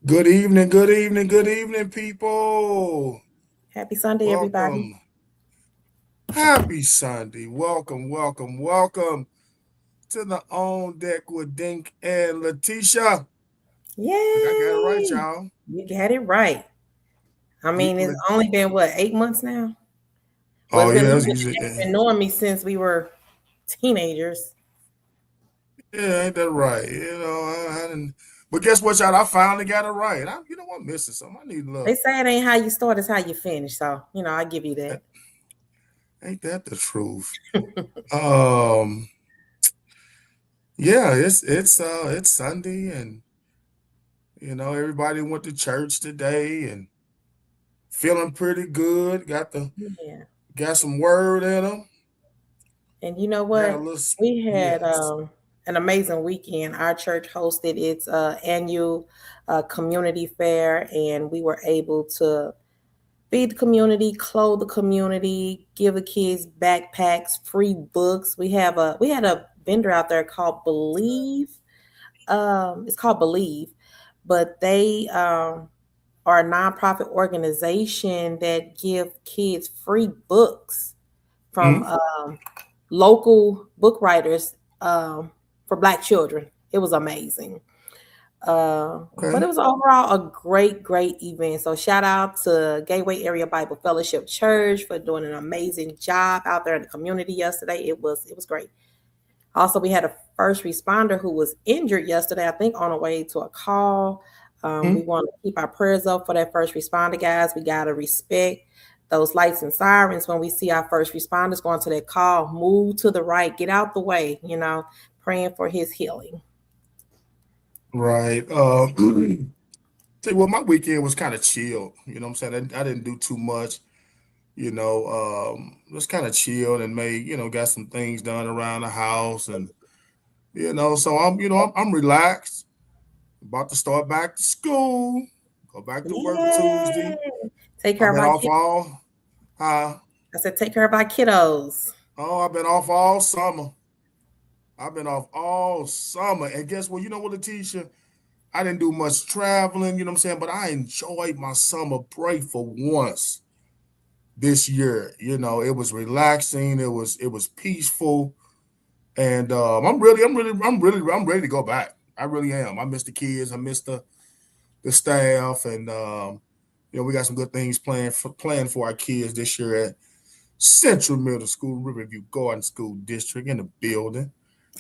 Good evening, good evening, good evening, people. Happy Sunday, everybody. Welcome. Happy Sunday. Welcome to the On Deck with Dink and Letitia. I got it right, Yay! y'all. You got it right. I You, mean, it's Le- only been what, 8 months now? Well, oh, it's been yeah, longer that's than easy. that. You've been knowing me since we were teenagers. Yeah, ain't that right? I didn't. But guess what, y'all? I finally got it right. I'm missing something. I need They love. say it ain't how you start, it's how you finish. So, I give you that. Ain't that the truth? Um, yeah, it's Sunday, and everybody went to church today, and feeling pretty good. Yeah. Got some word in them. And you know Got a what? little We had yes. an amazing weekend. Our church hosted its annual community fair, and we were able to feed the community, clothe the community, give the kids backpacks, free books. We had a vendor out there called Believe. It's called Believe, but they are a nonprofit organization that give kids free books from Mm, local book writers for Black children. It was amazing. But okay. it was overall a great event. So shout out to Gateway Area Bible Fellowship Church for doing an amazing job out there in the community yesterday. It was great. Also, we had a first responder who was injured yesterday, I think on the way to a call. We Mm, want to keep our prayers up for that first responder, guys. We got to respect those lights and sirens when we see our first responders going to that call. Move to the right, get out the way, praying for his healing. right. Tell you what, my weekend was kind of chill. You know what I'm saying? I didn't do too much. Just kind of chilled and got some things done around the house, and so I'm relaxed. About to start back to school. Go back to work Tuesday. Yay! Take care I've of been our off kids. all. Uh, I said, take care of our kiddos. I've been off all summer. I've been off all summer. And guess what? You know what, Letitia? I didn't do much traveling, you know what I'm saying? But I enjoyed my summer break for once this year. It was relaxing, it was peaceful. And I'm ready to go back. I really am. I miss the kids, I miss the staff, and we got some good things planned for our kids this year at Central Middle School, Riverview Garden School District in the building.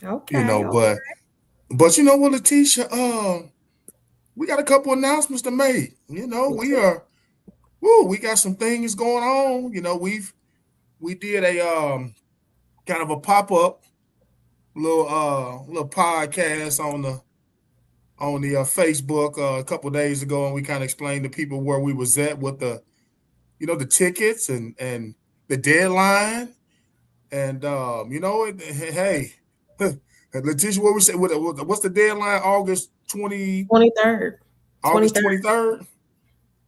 You Okay. know, but you know what, Letitia? We got a couple announcements to make. We got some things going on. We did a kind of a pop-up little podcast on the Facebook a couple days ago, and we kind of explained to people where we was at with the tickets and the deadline. And hey, Letitia, what we say? What's the deadline? August 23rd. August 23rd. 23rd.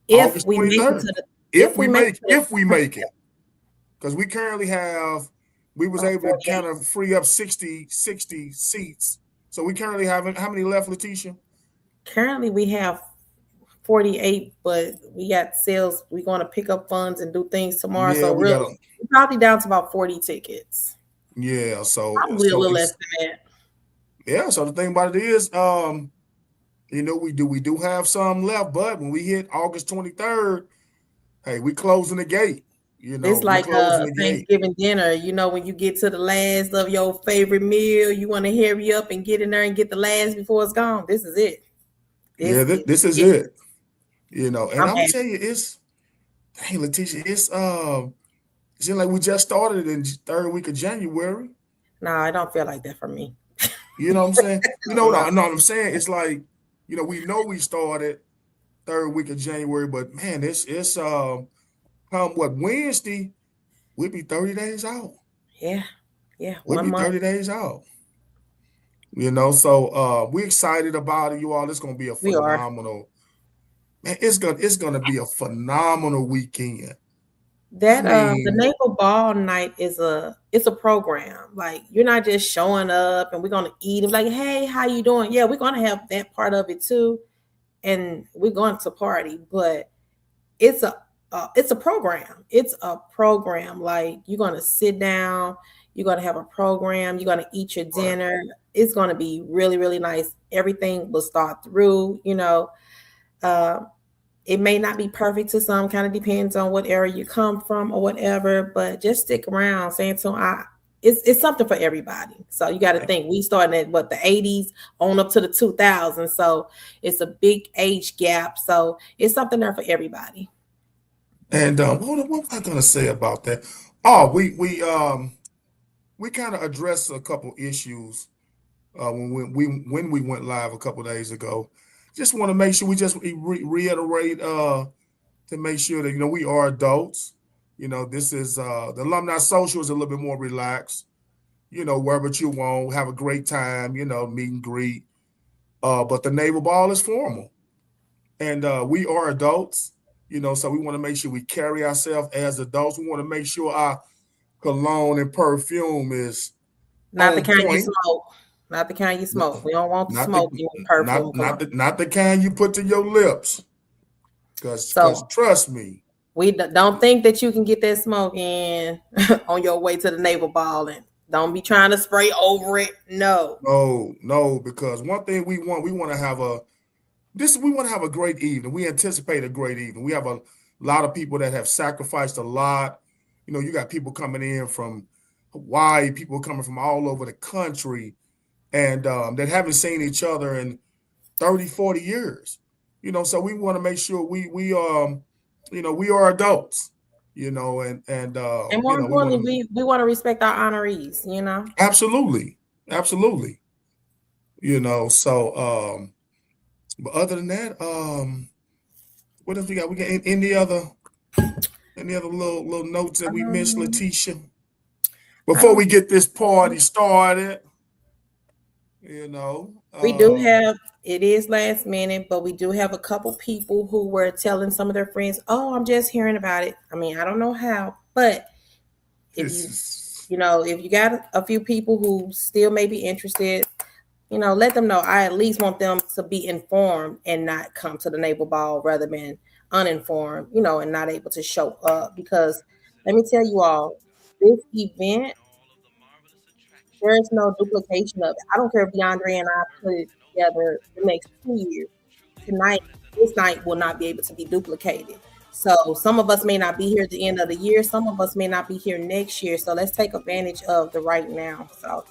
If August we make it 23rd. to the If if we we make make it to if we make it, because we currently we was able to kind 48. of free up 60 seats. So we currently have how many left, Letitia? Currently, we have 48, but we got sales. We're going to pick up funds and do things tomorrow. Yeah, So we really, got a we're probably down to about 40 tickets. yeah. So Probably a so little less it's than that. yeah. So the thing about it is, we do have some left, but when we hit August 23rd, hey, we closing the gate. It's We like closing a the gate. Thanksgiving dinner. When you get to the last of your favorite meal, you want to hurry up and get in there and get the last before it's gone. This is it. Yeah, This is this is it. it. And I'm I'm gonna happy. tell you, hey, Letitia, it seems like we just started in third week of January. No, I don't feel like that for me. You know what I'm saying? No. I know what I'm saying. It's like, we know we started third week of January, but man, it's come what Wednesday, we'll be 30 days out. Yeah. Yeah. We'll One be month. 30 days out. So we excited about it, you all. It's gonna be a We are. phenomenal, man, it's gonna be a phenomenal weekend. I That the mean, naval ball night is it's a program. Like you're not just showing up and we're gonna eat and like, hey, how you doing? Yeah, we're gonna have that part of it too. and we're going to party, but it's a it's a program. It's a program. Like you're gonna sit down, you're gonna have a program, you're gonna eat your Right. dinner. It's gonna be really, really nice. Everything will start through, Uh, it may not be perfect to some, kind of depends on what area you come from or whatever, but just stick around. Saying so it's something for everybody. So you got to think we started at what the 80s on up to the 2000s. So it's a big age gap. So it's something there for everybody. And what was I gonna say about that? Oh, we kind of addressed a couple issues when we went live a couple days ago. Just want to make sure we just reiterate to make sure that we are adults. This is the alumni social is a little bit more relaxed. Wherever you want, have a great time. Meet and greet. But the naval ball is formal, and we are adults. So we want to make sure we carry ourselves as adults. We want to make sure our cologne and perfume is Not the on kind you point. smoke. Not the kind you smoke. We don't want the Not the smoke in perfume not cologne. not the kind you put to your lips. Cause So trust me, we don't think that you can get that smoke in on your way to the naval ball, and don't be trying to spray over it. No. no, because one thing we want to have we want to have a great evening. We anticipate a great evening. We have a lot of people that have sacrificed a lot. You got people coming in from Hawaii, people coming from all over the country, and that haven't seen each other in 30, 40 years. So we want to make sure we are adults, and And more we want importantly, to we want to respect our honorees. absolutely, absolutely, so but other than that, what else we got? We got any other little notes that we missed, Um, Letitia? I Before don't. we get this party started, you know. We do have, it is last minute, but we do have a couple people who were telling some of their friends, "Oh, I'm just hearing about it." I mean, I don't know how, but if This you, is if you got a few people who still may be interested, let them know. I at least want them to be informed and not come to the naval ball rather than uninformed, and not able to show up. Because let me tell you all, this event, there's no duplication of it. I don't care if DeAndre and I put it together the next 2 years. Tonight, this night will not be able to be duplicated. So some of us may not be here at the end of the year. Some of us may not be here next year. So let's take advantage of the right now. So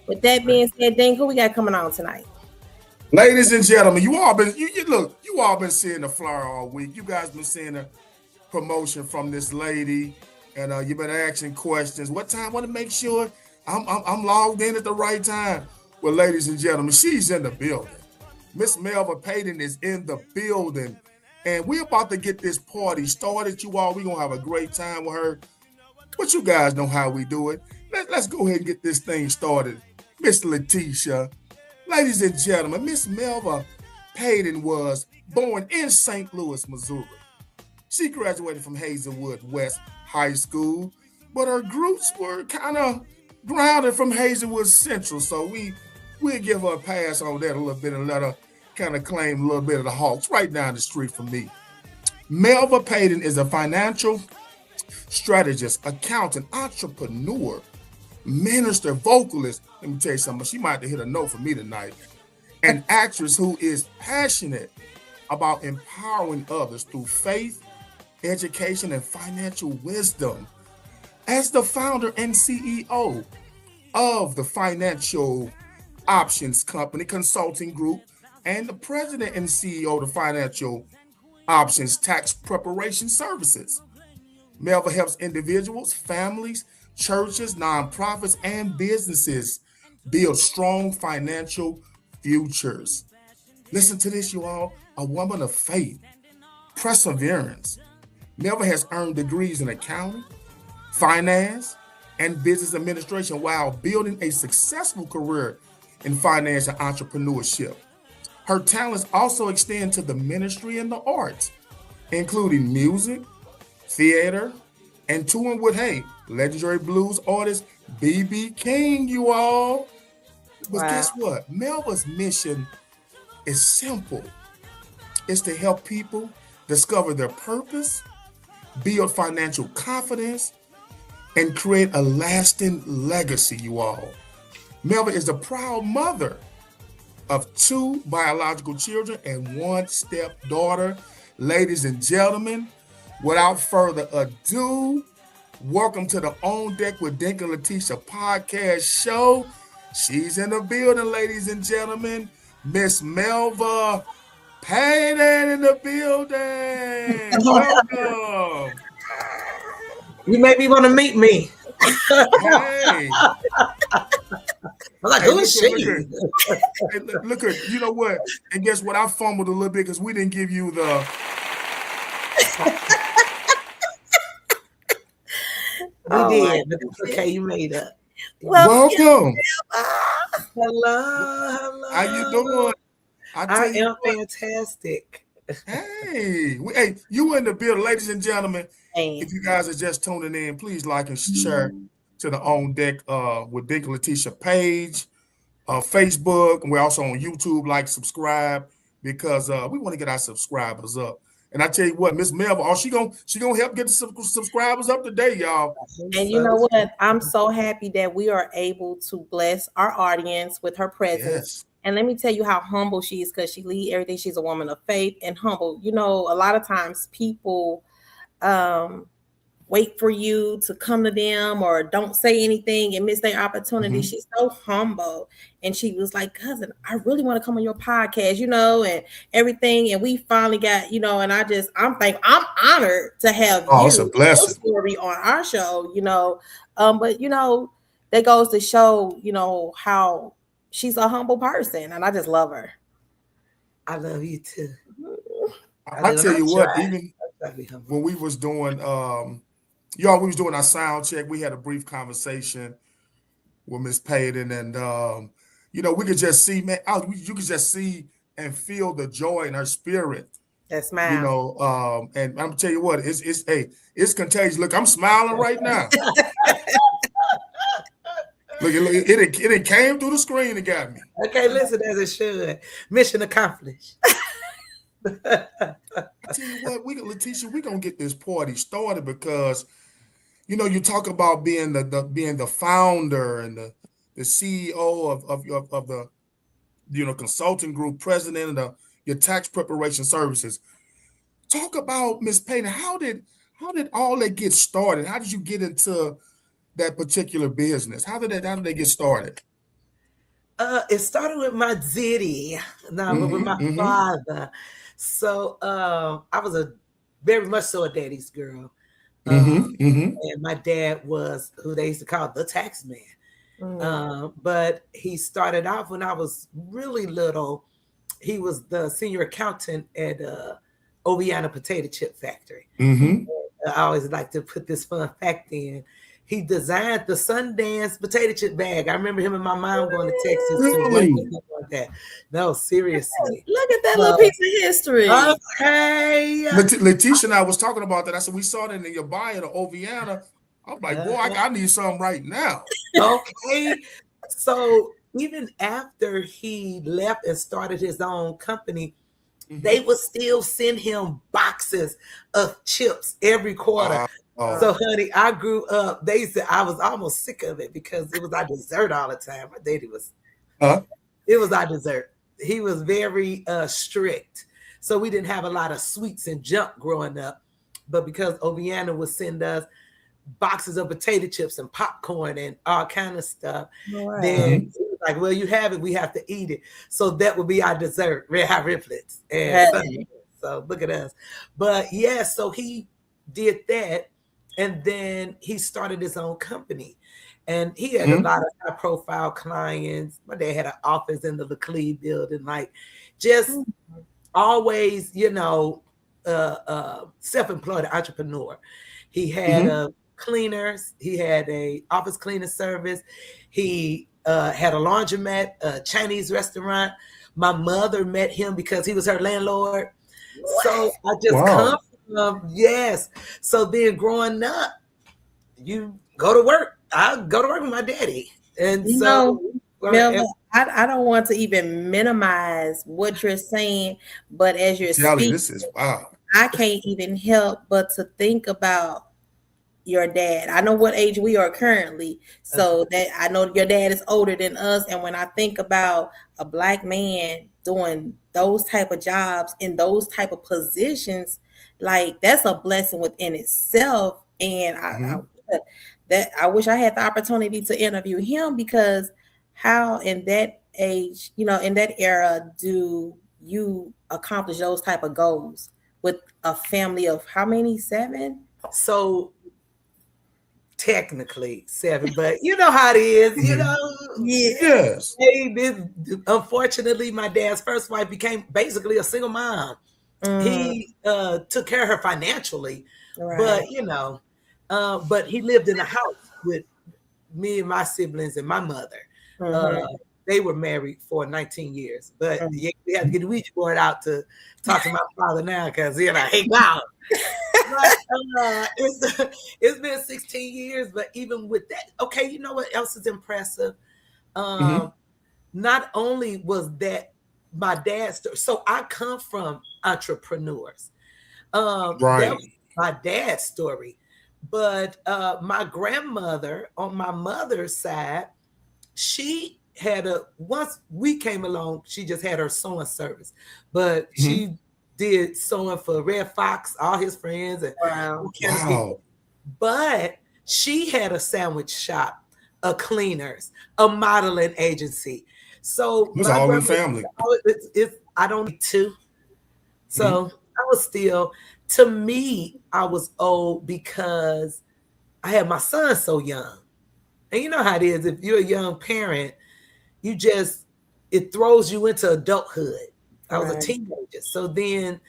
with that being said, Dane, who we got coming on tonight? ladies and gentlemen, you all been seeing the flyer all week. You guys been seeing the promotion from this lady, and you've been asking questions. What time? Want to make sure I'm logged in at the right time. Well, ladies and gentlemen, she's in the building. Miss Melva Paden is in the building, and we're about to get this party started. You all, we're gonna have a great time with her. But you guys know how we do it. Let's go ahead and get this thing started. Miss Letitia, ladies and gentlemen, Miss Melva Paden was born in St. Louis, Missouri. She graduated from Hazelwood West High School, but her roots were kind of grounded from Hazelwood Central. So we'll give her a pass on that a little bit and let her kind of claim a little bit of the Hawks right down the street from me. Melva Paden is a financial strategist, accountant, entrepreneur, minister, vocalist. Let me tell you something. She might have to hit a note for me tonight. An actress who is passionate about empowering others through faith, education, and financial wisdom. As the founder and CEO of the Financial Options Company Consulting Group and the president and CEO of the Financial Options Tax Preparation Services, Melva helps individuals, families, churches, nonprofits, and businesses build strong financial futures. Listen to this, you all. A woman of faith, perseverance. Melva has earned degrees in accounting, finance, and business administration while building a successful career in finance and entrepreneurship. Her talents also extend to the ministry and the arts, including music, theater, and touring with, hey, legendary blues artist B.B. King, you all. But Wow. guess what? Melva's mission is simple: is to help people discover their purpose, build financial confidence, and create a lasting legacy, you all. Melva is the proud mother of 2 biological children and 1 stepdaughter. Ladies and gentlemen, without further ado, welcome to the On Deck with Dink and Letitia podcast show. She's in the building, ladies and gentlemen. Miss Melva Paden in the building. Welcome. You maybe want to meet me. Hey. I'm like, who is she? Look at, you know what? And guess what? I fumbled a little bit because we didn't give you the. We did, but it's okay. You made up. Welcome. Hello. How you doing? I am fantastic. Hey, you in the building, ladies and gentlemen. If you guys are just tuning in, please like and share to the On Deck with Dink and Letitia page, Facebook, and we're also on YouTube. Like, subscribe, because we want to get our subscribers up. And I tell you what, Miss Melva, she gonna help get the subscribers up today, y'all. And you know what? I'm so happy that we are able to bless our audience with her presence. Yes. And let me tell you how humble she is, because she leads everything. She's a woman of faith and humble. You know, a lot of times people wait for you to come to them or don't say anything and miss their opportunity. She's so humble. And she was like, cousin, I really want to come on your podcast, you know, and everything. And we finally got, you know, and I'm honored to have it's a blessing. Story on our show, you know. But, you know, that goes to show, you know, how she's a humble person. And I just love her. I love you too. I tell you what, even when we was doing, y'all, we was doing our sound check, we had a brief conversation with Miss Paden, and you know, we could just see, man, you could just see and feel the joy in her spirit. That's mine. You know, and I'm tell you what, it's contagious. Look, I'm smiling right now. Look, it came through the screen and got me. Okay, listen as it should. Mission accomplished. I tell you what, Letitia, we're gonna get this party started, because you know, you talk about being the founder and the CEO of the, you know, consulting group, president of your tax preparation services. Talk about, Miss Paden, how did all that get started? How did you get into that particular business? How did they get started? It started with my zitty, with my father. So I was very much so a daddy's girl. And my dad was who they used to call the tax man. But he started off when I was really little. He was the senior accountant at Oviana Potato Chip Factory. I always like to put this fun fact in. He designed the Sundance potato chip bag. I remember him and my mom going to Texas to work with him like that. No, seriously. Look at that little piece of history. Okay. Letitia and I was talking about that. I said, we saw that in your bio, the Oviana. I'm like, boy, I need something right now. Okay. So even after he left and started his own company, they would still send him boxes of chips every quarter. So, honey, I grew up. They said I was almost sick of it because it was our dessert all the time. My daddy was, it was our dessert. He was very strict. So we didn't have a lot of sweets and junk growing up. But because Oviana would send us boxes of potato chips and popcorn and all kind of stuff, then it was like, well, you have it, we have to eat it. So that would be our dessert, red hot riplets. And so look at us. But yeah, so he did that. And then he started his own company. And he had a lot of high profile clients. My dad had an office in the Leclerc building, like just always, you know, self-employed entrepreneur. He had cleaners. He had a office cleaning service. He had a laundromat, a Chinese restaurant. My mother met him because he was her landlord. What? So I just come from, yes. So then growing up, you go to work. I go to work with my daddy. And you so know, Melva, I don't want to even minimize what you're saying, but as you're Tell you, speaking, this is wow. I can't even help but to think about your dad. I know what age we are currently, so that I know your dad is older than us. And when I think about a black man doing those type of jobs in those type of positions, like that's a blessing within itself. And that I wish I had the opportunity to interview him, because how in that age, in that era, do you accomplish those type of goals with a family of how many? Seven? So technically 7, but you know how it is, Yeah. Yes. Unfortunately, my dad's first wife became basically a single mom. He took care of her financially, but Right. but he lived in a house with me and my siblings and my mother. Uh, Mm-hmm. they were married for 19 years, but Mm. yeah, we had to get the Ouija board out to talk to my father now, because hey, wow. But it's been 16 years, but even with that, okay, you know what else is impressive? Mm-hmm. Um, Not only was that my dad's story, so I come from entrepreneurs. That Right. was my dad's story. But my grandmother on my mother's side, she had once we came along, she just had her sewing service, but Mm-hmm. she did sewing for Red Fox, all his friends, and all Wow. kind of people. Wow. But she had a sandwich shop, a cleaners, a modeling agency. So It was my all in the grandmother, family. I don't need to. Mm-hmm. So I was still, to me, I was old because I had my son so young. And you know how it is, if you're a young parent, you just, it throws you into adulthood. I was a Right. teenager. So then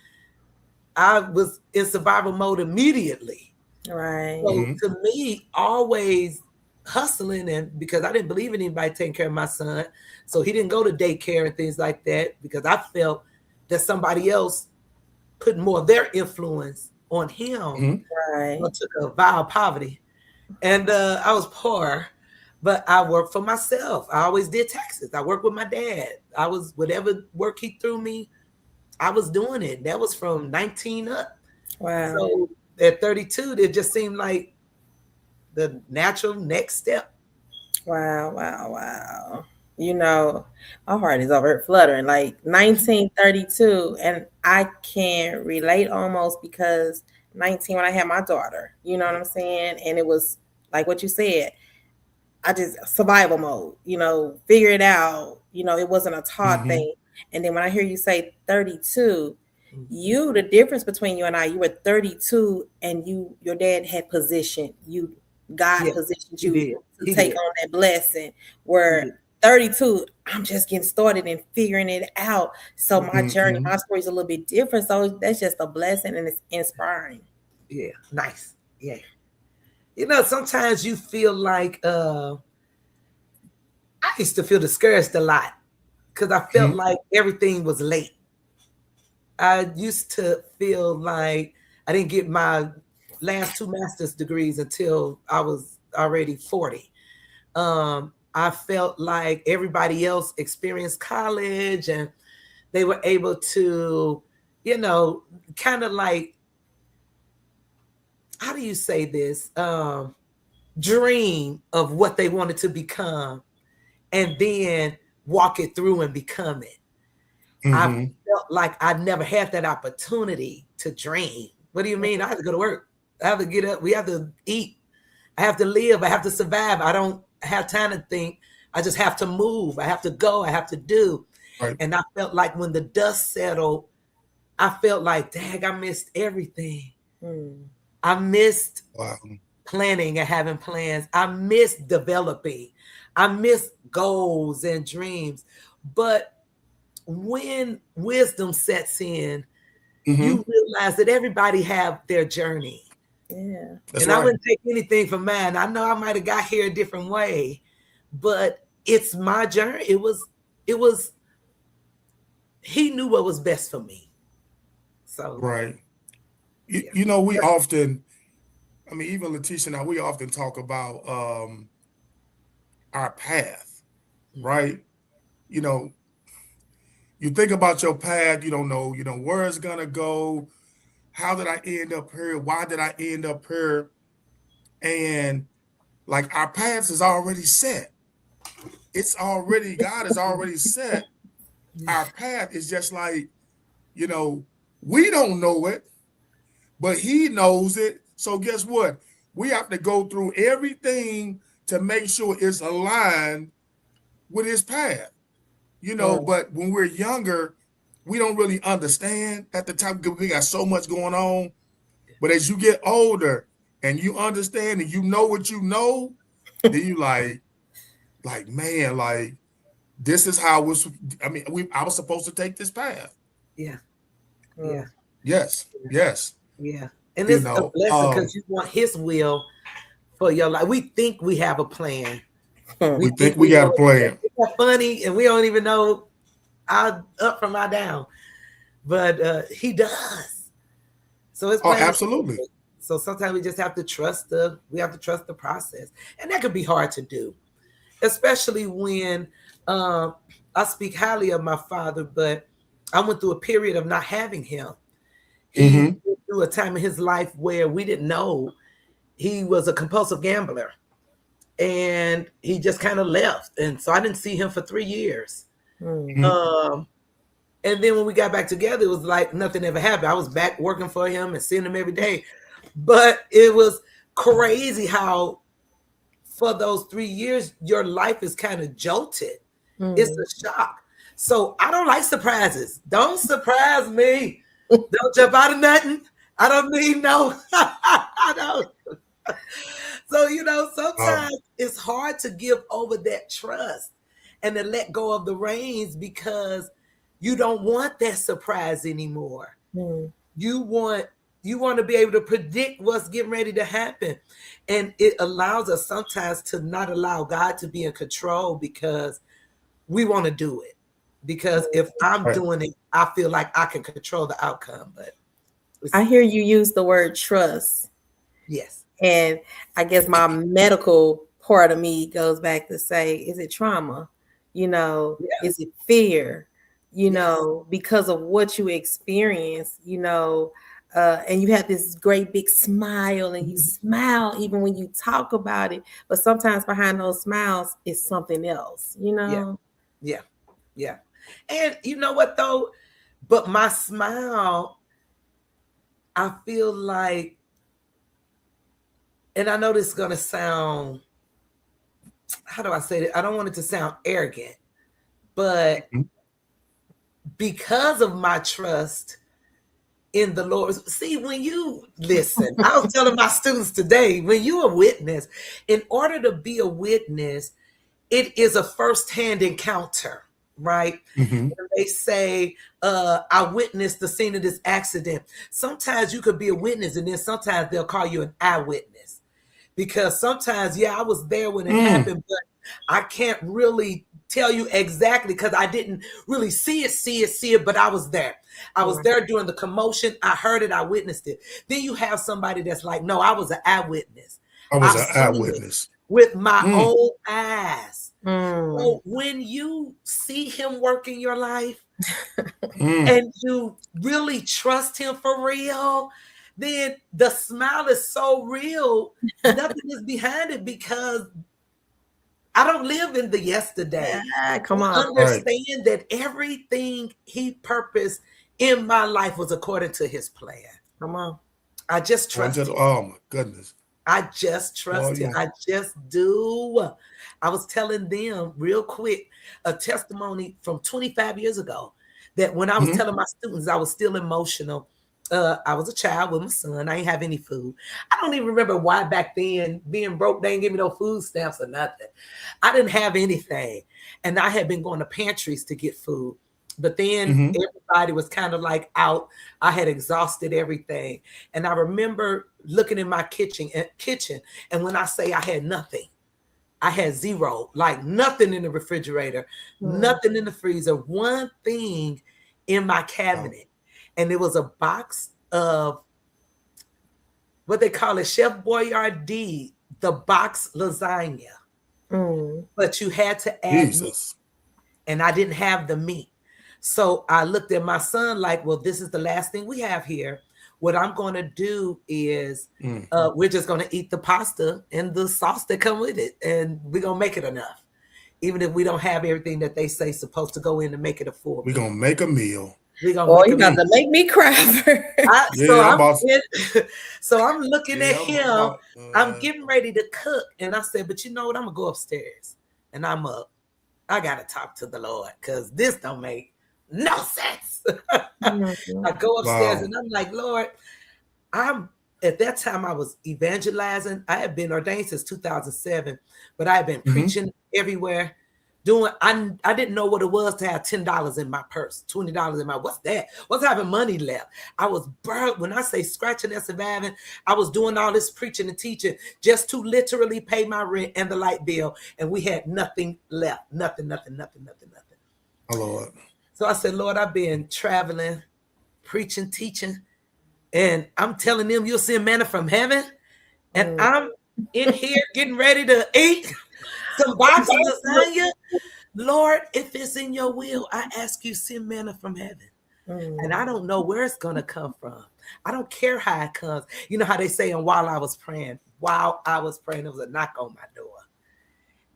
I was in survival mode immediately. Right. So Mm-hmm. to me, always hustling, and because I didn't believe in anybody taking care of my son, so he didn't go to daycare and things like that, because I felt that somebody else put more of their influence on him. Mm-hmm. I Right. took a vow of poverty, and I was poor, but I worked for myself. I always did taxes. I worked with my dad. I was, whatever work he threw me, I was doing it. That was from 19 up. Wow. So at 32, it just seemed like the natural next step. Wow. Wow. Wow. My heart is over here fluttering. Like 1932, and I can relate almost, because 19 when I had my daughter. You know what I'm saying? And it was like what you said. I just survival mode, figure it out. It wasn't a taught Mm-hmm. thing. And then when I hear you say 32, the difference between you and I, you were 32 and your dad had positioned you, God Yeah, positioned he you did. to He take did. on that blessing. He Where did. 32, I'm just getting started and figuring it out. So my journey, Mm-hmm. my story is a little bit different. So that's just a blessing, and it's inspiring. Yeah, nice. Yeah. Sometimes you feel like I used to feel discouraged a lot because I felt Mm-hmm. like everything was late. I used to feel like I didn't get my last 2 master's degrees until I was already 40. I felt like everybody else experienced college and they were able to, you know, kind of like, how do you say this? Dream of what they wanted to become and then walk it through and become it. I Mm-hmm. felt like I never had that opportunity to dream. What do you mean? I have to go to work. I have to get up. We have to eat. I have to live. I have to survive. I don't have time to think. I just have to move. I have to go. I have to do. Right. And I felt like when the dust settled, I felt like, dang, I missed everything. Hmm. I missed Wow. planning and having plans. I missed developing. I missed goals and dreams. But when wisdom sets in, Mm-hmm. you realize that everybody have their journey. Yeah. That's And I right. wouldn't take anything from mine. I know I might have got here a different way, but it's my journey. It was he knew what was best for me. So Right. yeah. We often, I mean, even Letitia and I, we often talk about our path, Mhm. right? you know, you think about your path, you don't know, where it's gonna go. How did I end up here? Why did I end up here? And like our paths is already set. It's already, God has already set our path. Is just like, you know, we don't know it, but he knows it. So guess what? We have to go through everything to make sure it's aligned with his path. But when we're younger, we don't really understand at the time because we got so much going on. But as you get older and you understand and you know what you know, then you man, like this is how I was supposed to take this path. Yeah. Yeah. Yes. Yes. Yeah. And it's a blessing because you want his will for your life. We think we have a plan. We think we got a plan. It's funny, and we don't even know our up from our down. But he does. So it's absolutely. So sometimes we just have to trust the process. And that could be hard to do. Especially when I speak highly of my father, but I went through a period of not having him. He went through a time in his life where we didn't know he was a compulsive gambler. And he just kind of left. And so I didn't see him for 3 years. And then when we got back together, it was like nothing ever happened. I was back working for him and seeing him every day. But it was crazy how for those 3 years, your life is kind of jolted. It's a shock. So I don't like surprises. Don't surprise me. Don't jump out of nothing. I don't need no. I don't. So, sometimes it's hard to give over that trust and to let go of the reins because you don't want that surprise anymore. You want to be able to predict what's getting ready to happen. And it allows us sometimes to not allow God to be in control because we want to do it. Because if I'm doing it, I feel like I can control the outcome. But I hear you use the word trust. Yes. And I guess my medical part of me goes back to say, is it trauma? Is it fear? Because of what you experience, and you have this great big smile and you smile even when you talk about it. But sometimes behind those smiles is something else, Yeah. And you know what though? But my smile, I feel like, and I know this is going to sound, how do I say it? I don't want it to sound arrogant, but because of my trust in the Lord. See, when you listen, I was telling my students today, when you're a witness, in order to be a witness, it is a firsthand encounter, right? When they say, I witnessed the scene of this accident. Sometimes you could be a witness and then sometimes they'll call you an eyewitness. Because sometimes, I was there when it happened, but I can't really tell you exactly because I didn't really see it, but I was there. I was there during the commotion. I heard it. I witnessed it. Then you have somebody that's like, no, I was an eyewitness. I was an eyewitness. With my own eyes. So when you see him work in your life and you really trust him for real, then the smile is so real. Nothing is behind it because I don't live in the yesterday. Come on. I understand that everything he purposed in my life was according to his plan. Come on. I just trust him. Oh my goodness. I just trust him. I just do. I was telling them real quick a testimony from 25 years ago that when I was telling my students, I was still emotional. I was a child with my son. I didn't have any food. I don't even remember why back then, being broke, they didn't give me no food stamps or nothing. I didn't have anything. And I had been going to pantries to get food. But then everybody was kind of like out. I had exhausted everything. And I remember looking in my kitchen. And when I say I had nothing, I had zero, like nothing in the refrigerator, nothing in the freezer, one thing in my cabinet. And it was a box of what they call it, Chef Boyardee, the box lasagna. But you had to add meat. and I didn't have the meat. So I looked at my son like, well, this is the last thing we have here. What I'm going to do is we're just going to eat the pasta and the sauce that come with it, and we're going to make it enough. Even if we don't have everything that they say supposed to go in to make it a full meal. We're going to make a meal. You're about to make me cry. So I'm looking at him. I'm getting ready to cook. And I said, but you know what? I'm going to go upstairs. And I'm up. I got to talk to the Lord because this don't make no sense. I go upstairs and I'm like, Lord, at that time I was evangelizing. I had been ordained since 2007, but I had been preaching everywhere. I didn't know what it was to have $10 in my purse, $20 in my, what's that? What's having money left? I was burnt. When I say scratching and surviving, I was doing all this preaching and teaching just to literally pay my rent and the light bill. And we had nothing left. Nothing. Oh, Lord. So I said, Lord, I've been traveling, preaching, teaching, and I'm telling them you'll send manna from heaven. And I'm in here getting ready to eat some boxes of lasagna. Lord, if it's in your will, I ask you send manna from heaven. And I don't know where it's going to come from. I don't care how it comes. You know how they say, and while I was praying, there was a knock on my door.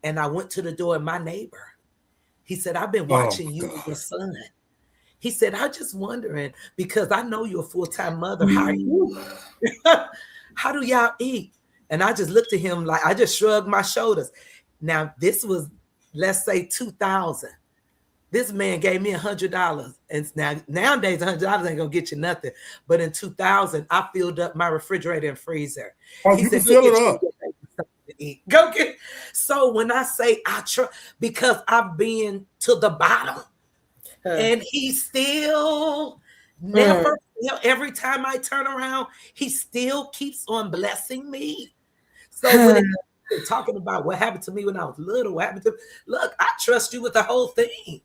And I went to the door, and my neighbor, he said, I've been watching you and your son. He said, I'm just wondering, because I know you're a full-time mother. How are you? How do y'all eat? And I just looked at him like, I just shrugged my shoulders. Now, this was, let's say, 2000. This man gave me $100. And nowadays, $100 ain't going to get you nothing. But in 2000, I filled up my refrigerator and freezer. Oh, he said, fill it up. Go get. So when I say I trust, because I've been to the bottom, and he still never, every time I turn around, he still keeps on blessing me. So when they're talking about what happened to me when I was little, look, I trust you with the whole thing.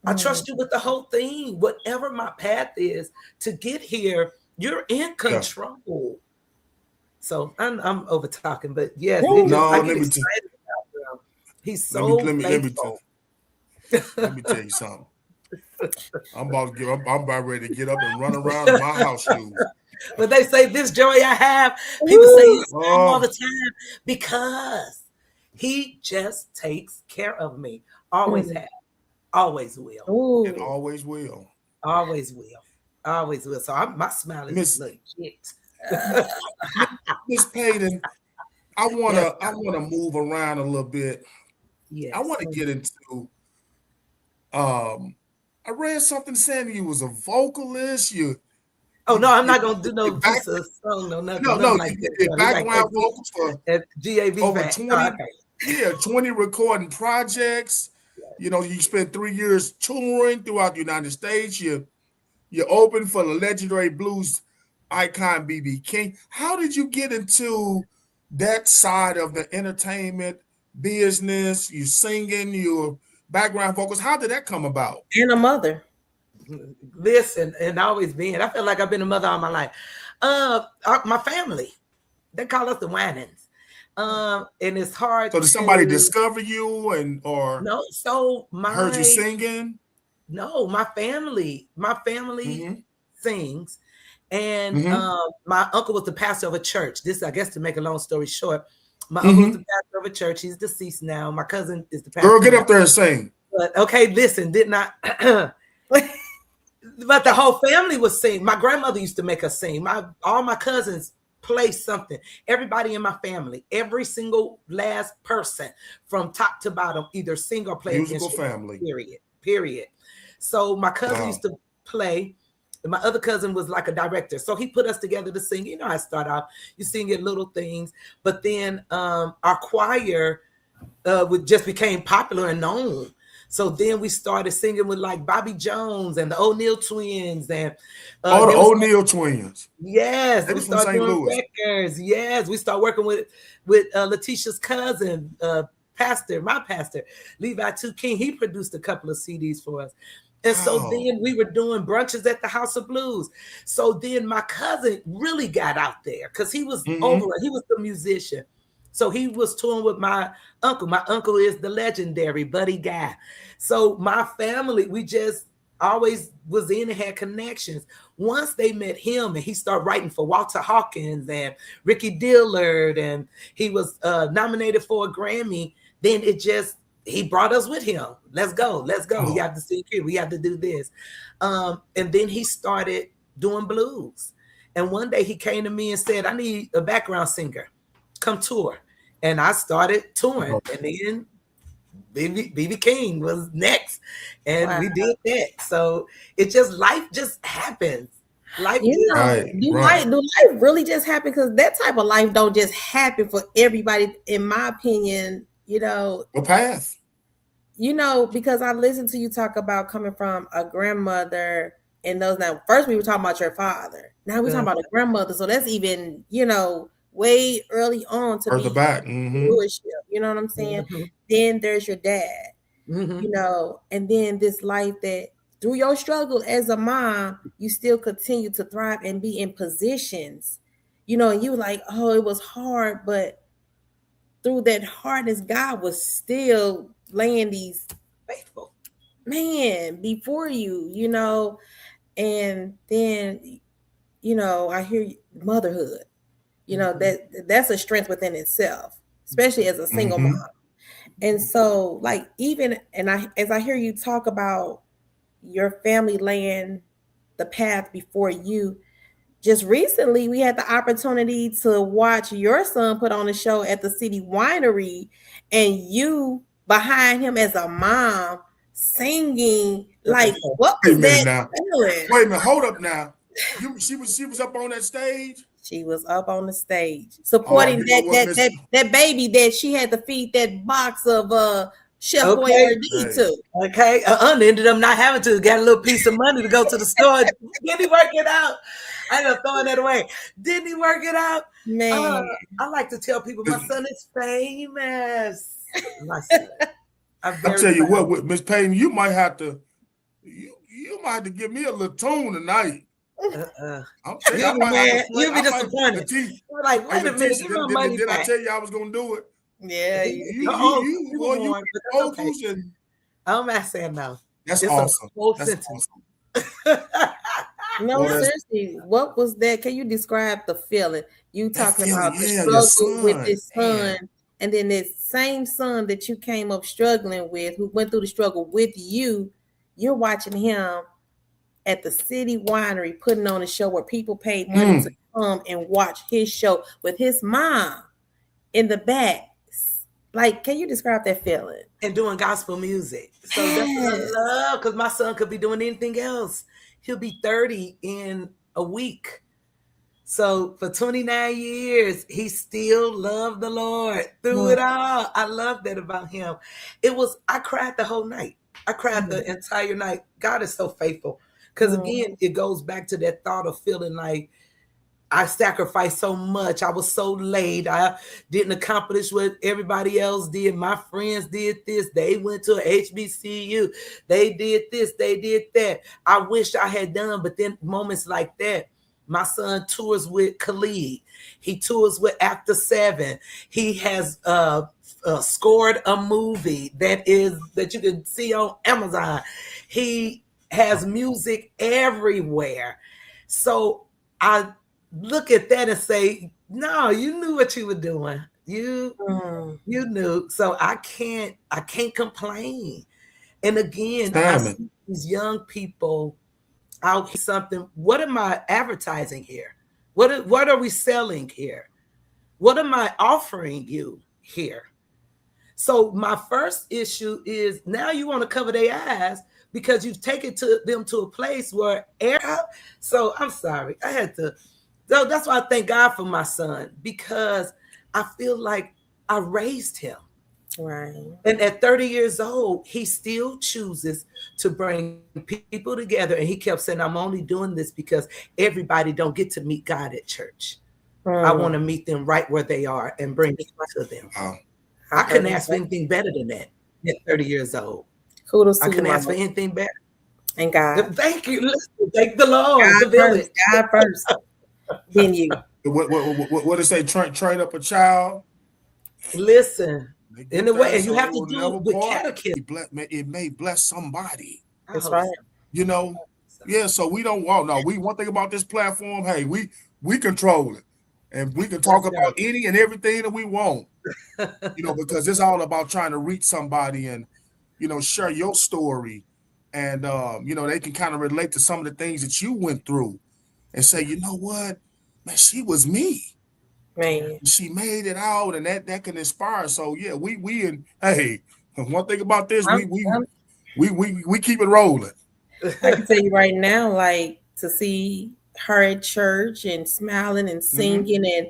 I trust you with the whole thing. Whatever my path is to get here, you're in control. Yeah. So I'm over talking, but yes, I get excited about him. He's so faithful. Let me tell you something. I'm about ready to get up and run around in my house shoes. But they say this joy I have, people say you smile all the time because he just takes care of me. Always have, always will, and always will, always will, always will. So my smile is legit. Miss Paden, I wanna move around a little bit. Yes. I want to get into I read something saying you was a vocalist. Oh no, I'm not gonna do no song, nothing. No, like you background vocals for GAB over 20 recording projects. You know, you spent 3 years touring throughout the United States. You opened for the legendary blues icon B.B. King. How did you get into that side of the entertainment business? You singing, your background vocals. How did that come about? And a mother. Listen, and always been. I feel like I've been a mother all my life. My family, they call us the Winans. And it's hard. So did somebody discover you or no? So heard you singing? No, my family sings. And my uncle was the pastor of a church. This, I guess, to make a long story short, my uncle was the pastor of a church. He's deceased now. My cousin is the pastor. Girl, get up there and sing. But okay, listen, did not. But the whole family was sing. My grandmother used to make us sing. All my cousins play something. Everybody in my family, every single last person from top to bottom, either sing or play. Musical family. Period. So my cousin used to play. And my other cousin was like a director. So he put us together to sing. You know how I start out. You sing at little things. But then our choir just became popular and known. So then we started singing with like Bobby Jones and the O'Neill twins. And the O'Neill twins. Yes. We started doing records. Yes. We started working with Letitia's cousin, my pastor, Levi 2 King. He produced a couple of CDs for us. And so then we were doing brunches at the House of Blues. So then my cousin really got out there because he was he was the musician. So he was touring with my uncle. My uncle is the legendary Buddy Guy. So my family, we just always was in and had connections. Once they met him and he started writing for Walter Hawkins and Ricky Dillard, and he was nominated for a Grammy, then it just, he brought us with him. Let's go. We have to sing here. We have to do this. And then he started doing blues. And one day he came to me and said, I need a background singer. Come tour. And I started touring. And then BB King was next. And we did that. So it just, life just happens. Life, do life really just happen? Because that type of life don't just happen for everybody, in my opinion. A path. Because I listened to you talk about coming from a grandmother and those. Now, first we were talking about your father. Now we're talking about a grandmother. So that's even, way early on to further be back. Jewish. You know what I'm saying? Then there's your dad. And then this life that through your struggle as a mom, you still continue to thrive and be in positions. And you were like, oh, it was hard, but through that hardness, God was still laying these faithful man before you, and then, I hear motherhood, that's a strength within itself, especially as a single mom. And so like, even, as I hear you talk about your family laying the path before you, just recently, we had the opportunity to watch your son put on a show at the City Winery, and you behind him as a mom singing. Like, what was that? Now. Wait a minute, hold up now. She was up on that stage. She was up on the stage supporting that baby that she had to feed that box of Chef Boyardee to. Okay, ended up not having to. Got a little piece of money to go to the store. Didn't he work it out? I ended up throwing that away. Didn't he work it out? Man, I like to tell people my son is famous. My son. I'll tell you what, Miss Paden, you might have to give me a little tune tonight. I'm telling you, you'll be disappointed. You're like, wait a minute, give me my money back. Did I tell you I was gonna do it? Yeah, you I'm not saying no. That's awesome. That's awesome. No, seriously, what was that? Can you describe the feeling? You talking about the struggle with this son, and then this same son that you came up struggling with, who went through the struggle with you, you're watching him at the City Winery putting on a show where people paid money to come and watch his show with his mom in the back. Like, can you describe that feeling? And doing gospel music. So that's what I love, because my son could be doing anything else. He'll be 30 in a week. So for 29 years, he still loved the Lord through it all. I love that about him. I cried the whole night. I cried the entire night. God is so faithful. Because again, it goes back to that thought of feeling like I sacrificed so much. I was so late. I didn't accomplish what everybody else did. My friends did this. They went to a HBCU. They did this. They did that. I wish I had done. But then moments like that, my son tours with Khalid. He tours with After 7. He has scored a movie that you can see on Amazon. He has music everywhere. So I look at that and say, no, you knew what you were doing. You knew. So I can't complain. And again, I see these young people out here something. What am I advertising here? What are we selling here? What am I offering you here? So my first issue is, now you want to cover their eyes because you've taken them to a place where so I'm sorry. I had to. So that's why I thank God for my son, because I feel like I raised him. Right. And at 30 years old, he still chooses to bring people together. And he kept saying, I'm only doing this because everybody don't get to meet God at church. I want to meet them right where they are and bring it to them. I couldn't ask for anything better than that at 30 years old. Kudos to I couldn't ask for anything better. And God. Thank you. Listen, thank the Lord. God first. Then you. What did it say? Train up a child Listen, They in get the way, that and you so have it to will do never it with part. catechism. It may bless somebody. I That's hope right. so. You know, yeah. So we don't want no. We one thing about this platform. Hey, we control it, and we can talk That's about any and everything that we want. You know, right. because it's all about trying to reach somebody and share your story, and they can kind of relate to some of the things that you went through, and say, Yeah, you know what, man, she was me. yeah. Man. She made it out, and that can inspire. So yeah, we and hey, one thing about this, I'm, I'm, we keep it rolling. I can tell you right now, like to see her at church and smiling and Hmm. singing, and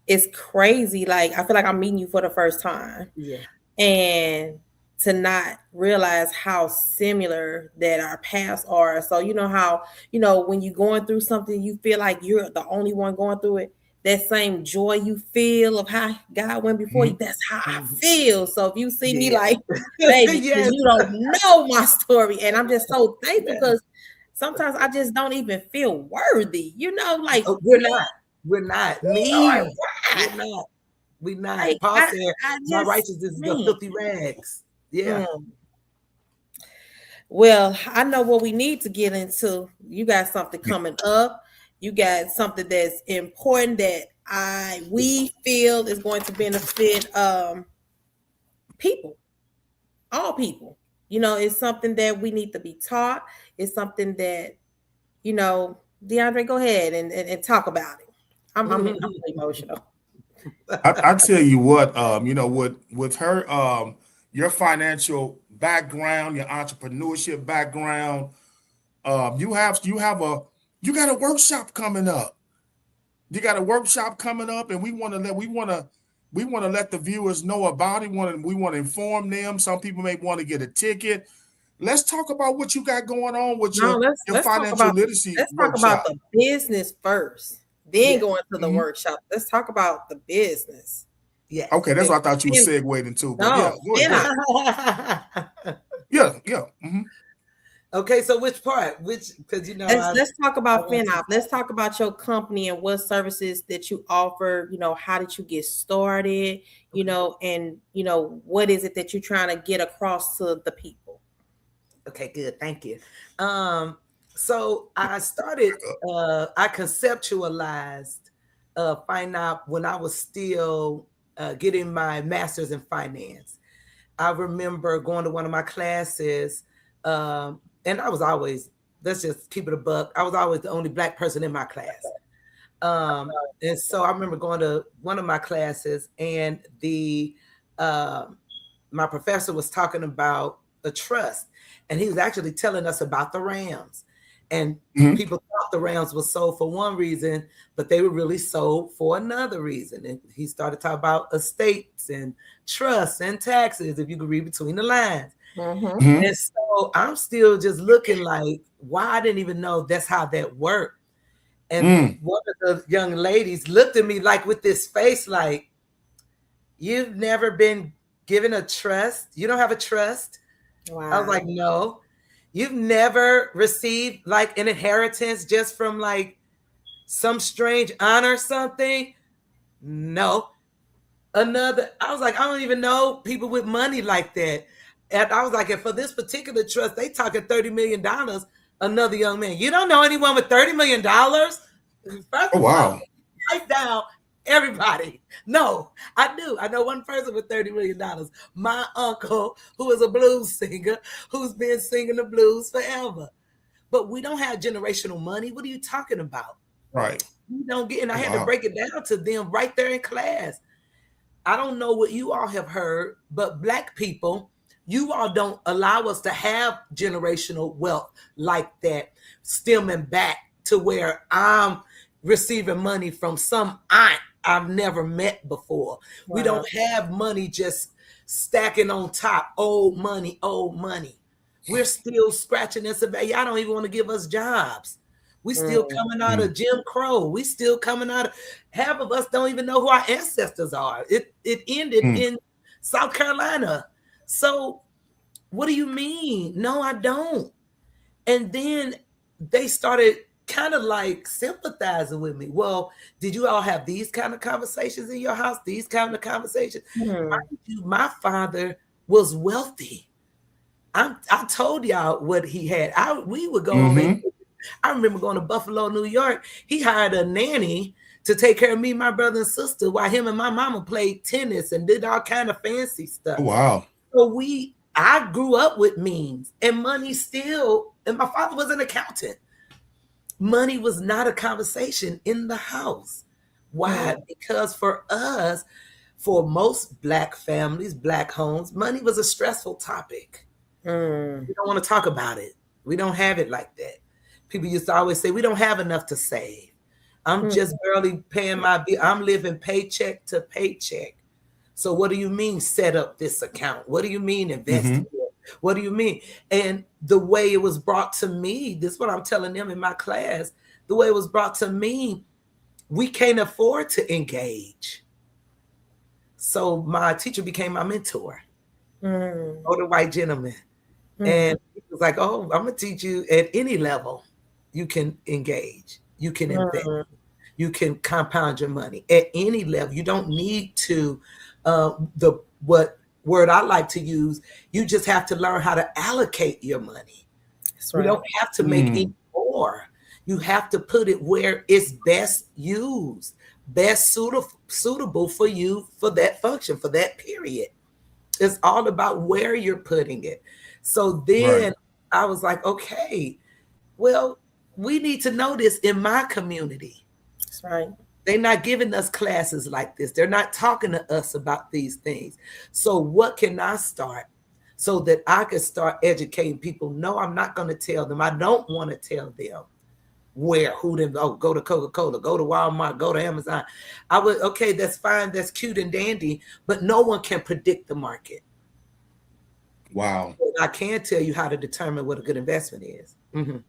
it's crazy. Like I feel like I'm meeting you for the first time, Yeah. and to not realize how similar that our paths are. So you know how when you're going through something, you feel like you're the only one going through it. That same joy you feel of how God went before you, Hmm. that's how I Mhm. feel. So if you see me Yeah. like, baby, because Yes. you don't know my story, and I'm just so thankful Yeah. because sometimes I just don't even feel worthy. Like Oh, we're not. We're not. Lord, Me. why? We're not. We're not. Like Paul said, I my just righteousness is the man. filthy rags. Yeah. Mm. Well, I know what we need to get into. You got something coming up. You got something that's important that we feel is going to benefit people, all people. It's something that we need to be taught. It's something that, DeAndre, go ahead and talk about it. I'm emotional. I tell you what, with her, your financial background, your entrepreneurship background, you got a workshop coming up. You got a workshop coming up, and we want to let the viewers know about it. We want to inform them. Some people may want to get a ticket. Let's talk about what you got going on with No, your let's your let's talk financial about literacy let's talk about workshop. the business first, then Yes. go into the Hmm. workshop. Let's talk about the business. Yes. Okay, that's And what I thought you were fin- segueing into. But yeah, no, go ahead. FinOp. Yeah, yeah. Hmm. Okay, so which part? Which, because Let's I let's talk about want to. FinOp. Let's talk about your company and what services that you offer. How did you get started? Okay. And what is it that you're trying to get across to the people? Okay, good. Thank you. So I started, I conceptualized Fine Out when I was still getting my master's in finance. I remember going to one of my classes, and I was always, let's just keep it a buck, I was always the only Black person in my class. And so I remember going to one of my classes, and the my professor was talking about a trust, and he was actually telling us about the Rams. And Hmm. people thought the Rams were sold for one reason, but they were really sold for another reason. And he started talking about estates and trusts and taxes, if you could read between the lines. Mm-hmm. Hmm. And so I'm still just looking like, wow, I didn't even know that's how that worked. And Mm. one of the young ladies looked at me like with this face, like, you've never been given a trust? You don't have a trust? I was like, Wow. no. You've never received like an inheritance just from like some strange aunt or something? No. I was like, I don't even know people with money like that. And I was like, and for this particular trust, they talking $30 million. Another young man, you don't know anyone with $30 million? First Oh of all, wow. write down everybody. No, I do. I know one person with $30 million. My uncle, who is a blues singer, who's been singing the blues forever. But we don't have generational money. What are you talking about? Right. We don't get, and I Oh had to wow. break it down to them right there in class. I don't know what you all have heard, but Black people, you all don't allow us to have generational wealth like that, stemming back to where I'm receiving money from some aunt I've never met before. We Wow. don't have money just stacking on top, old money, old money. We're still scratching and surveying. Y'all don't even want to give us jobs. We still Mm. coming out Mm. of Jim Crow. We still coming out of, half of us don't even know who our ancestors are. It ended Mm. in South Carolina. So what do you mean? No, I don't. And then they started kind of like sympathizing with me. Well, did you all have these kind of conversations in your house? These kind of conversations? My father was wealthy. I told y'all what he had. We would go on. I remember going to Buffalo, New York. He hired a nanny to take care of me, my brother and sister, while him and my mama played tennis and did all kind of fancy stuff. Wow. So I grew up with means and money still, and my father was an accountant. Money was not a conversation in the house. Why? Because for us, for most Black families, Black homes, money was a stressful topic. We don't want to talk about it. We don't have it like that. People used to always say, we don't have enough to save. I'm just barely paying my bill. I'm living paycheck to paycheck. So what do you mean set up this account? What do you mean invest in it? What do you mean? And the way it was brought to me, this is what I'm telling them in my class, the way it was brought to me, we can't afford to engage. So my teacher became my mentor, older white gentleman. And he was like, oh, I'm going to teach you at any level. You can engage. You can invest. You can compound your money at any level. You don't need to, what word I like to use, you just have to learn how to allocate your money. You don't have to make any more. You have to put it where it's best used, best suitable for you, for that function, for that period. It's all about where you're putting it. So then I was like, okay, well, we need to know this in my community. That's right. They're not giving us classes like this. They're not talking to us about these things. So what can I start so that I can start educating people? No, I'm not going to tell them. I don't want to tell them go to Coca-Cola, go to Walmart, go to Amazon. Okay, that's fine. That's cute and dandy, but no one can predict the market. Wow. But I can tell you how to determine what a good investment is. You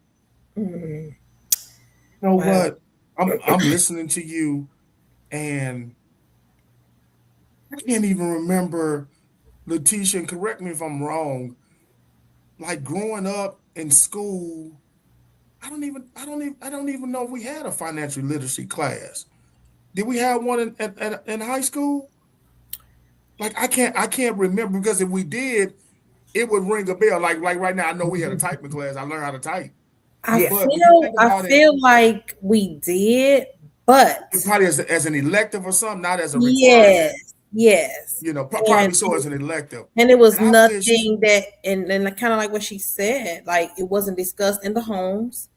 know what? I'm listening to you, and I can't even remember, Letitia, and correct me if I'm wrong. Like growing up in school, I don't even know if we had a financial literacy class. Did we have one in high school? Like I can't remember, because if we did, it would ring a bell. Like right now, I know we had a typing class. I learned how to type. I feel like we did, but probably as an elective or something, not as a requirement. Yes. You know, probably so as an elective. And it was nothing that, and kind of like what she said, like it wasn't discussed in the homes.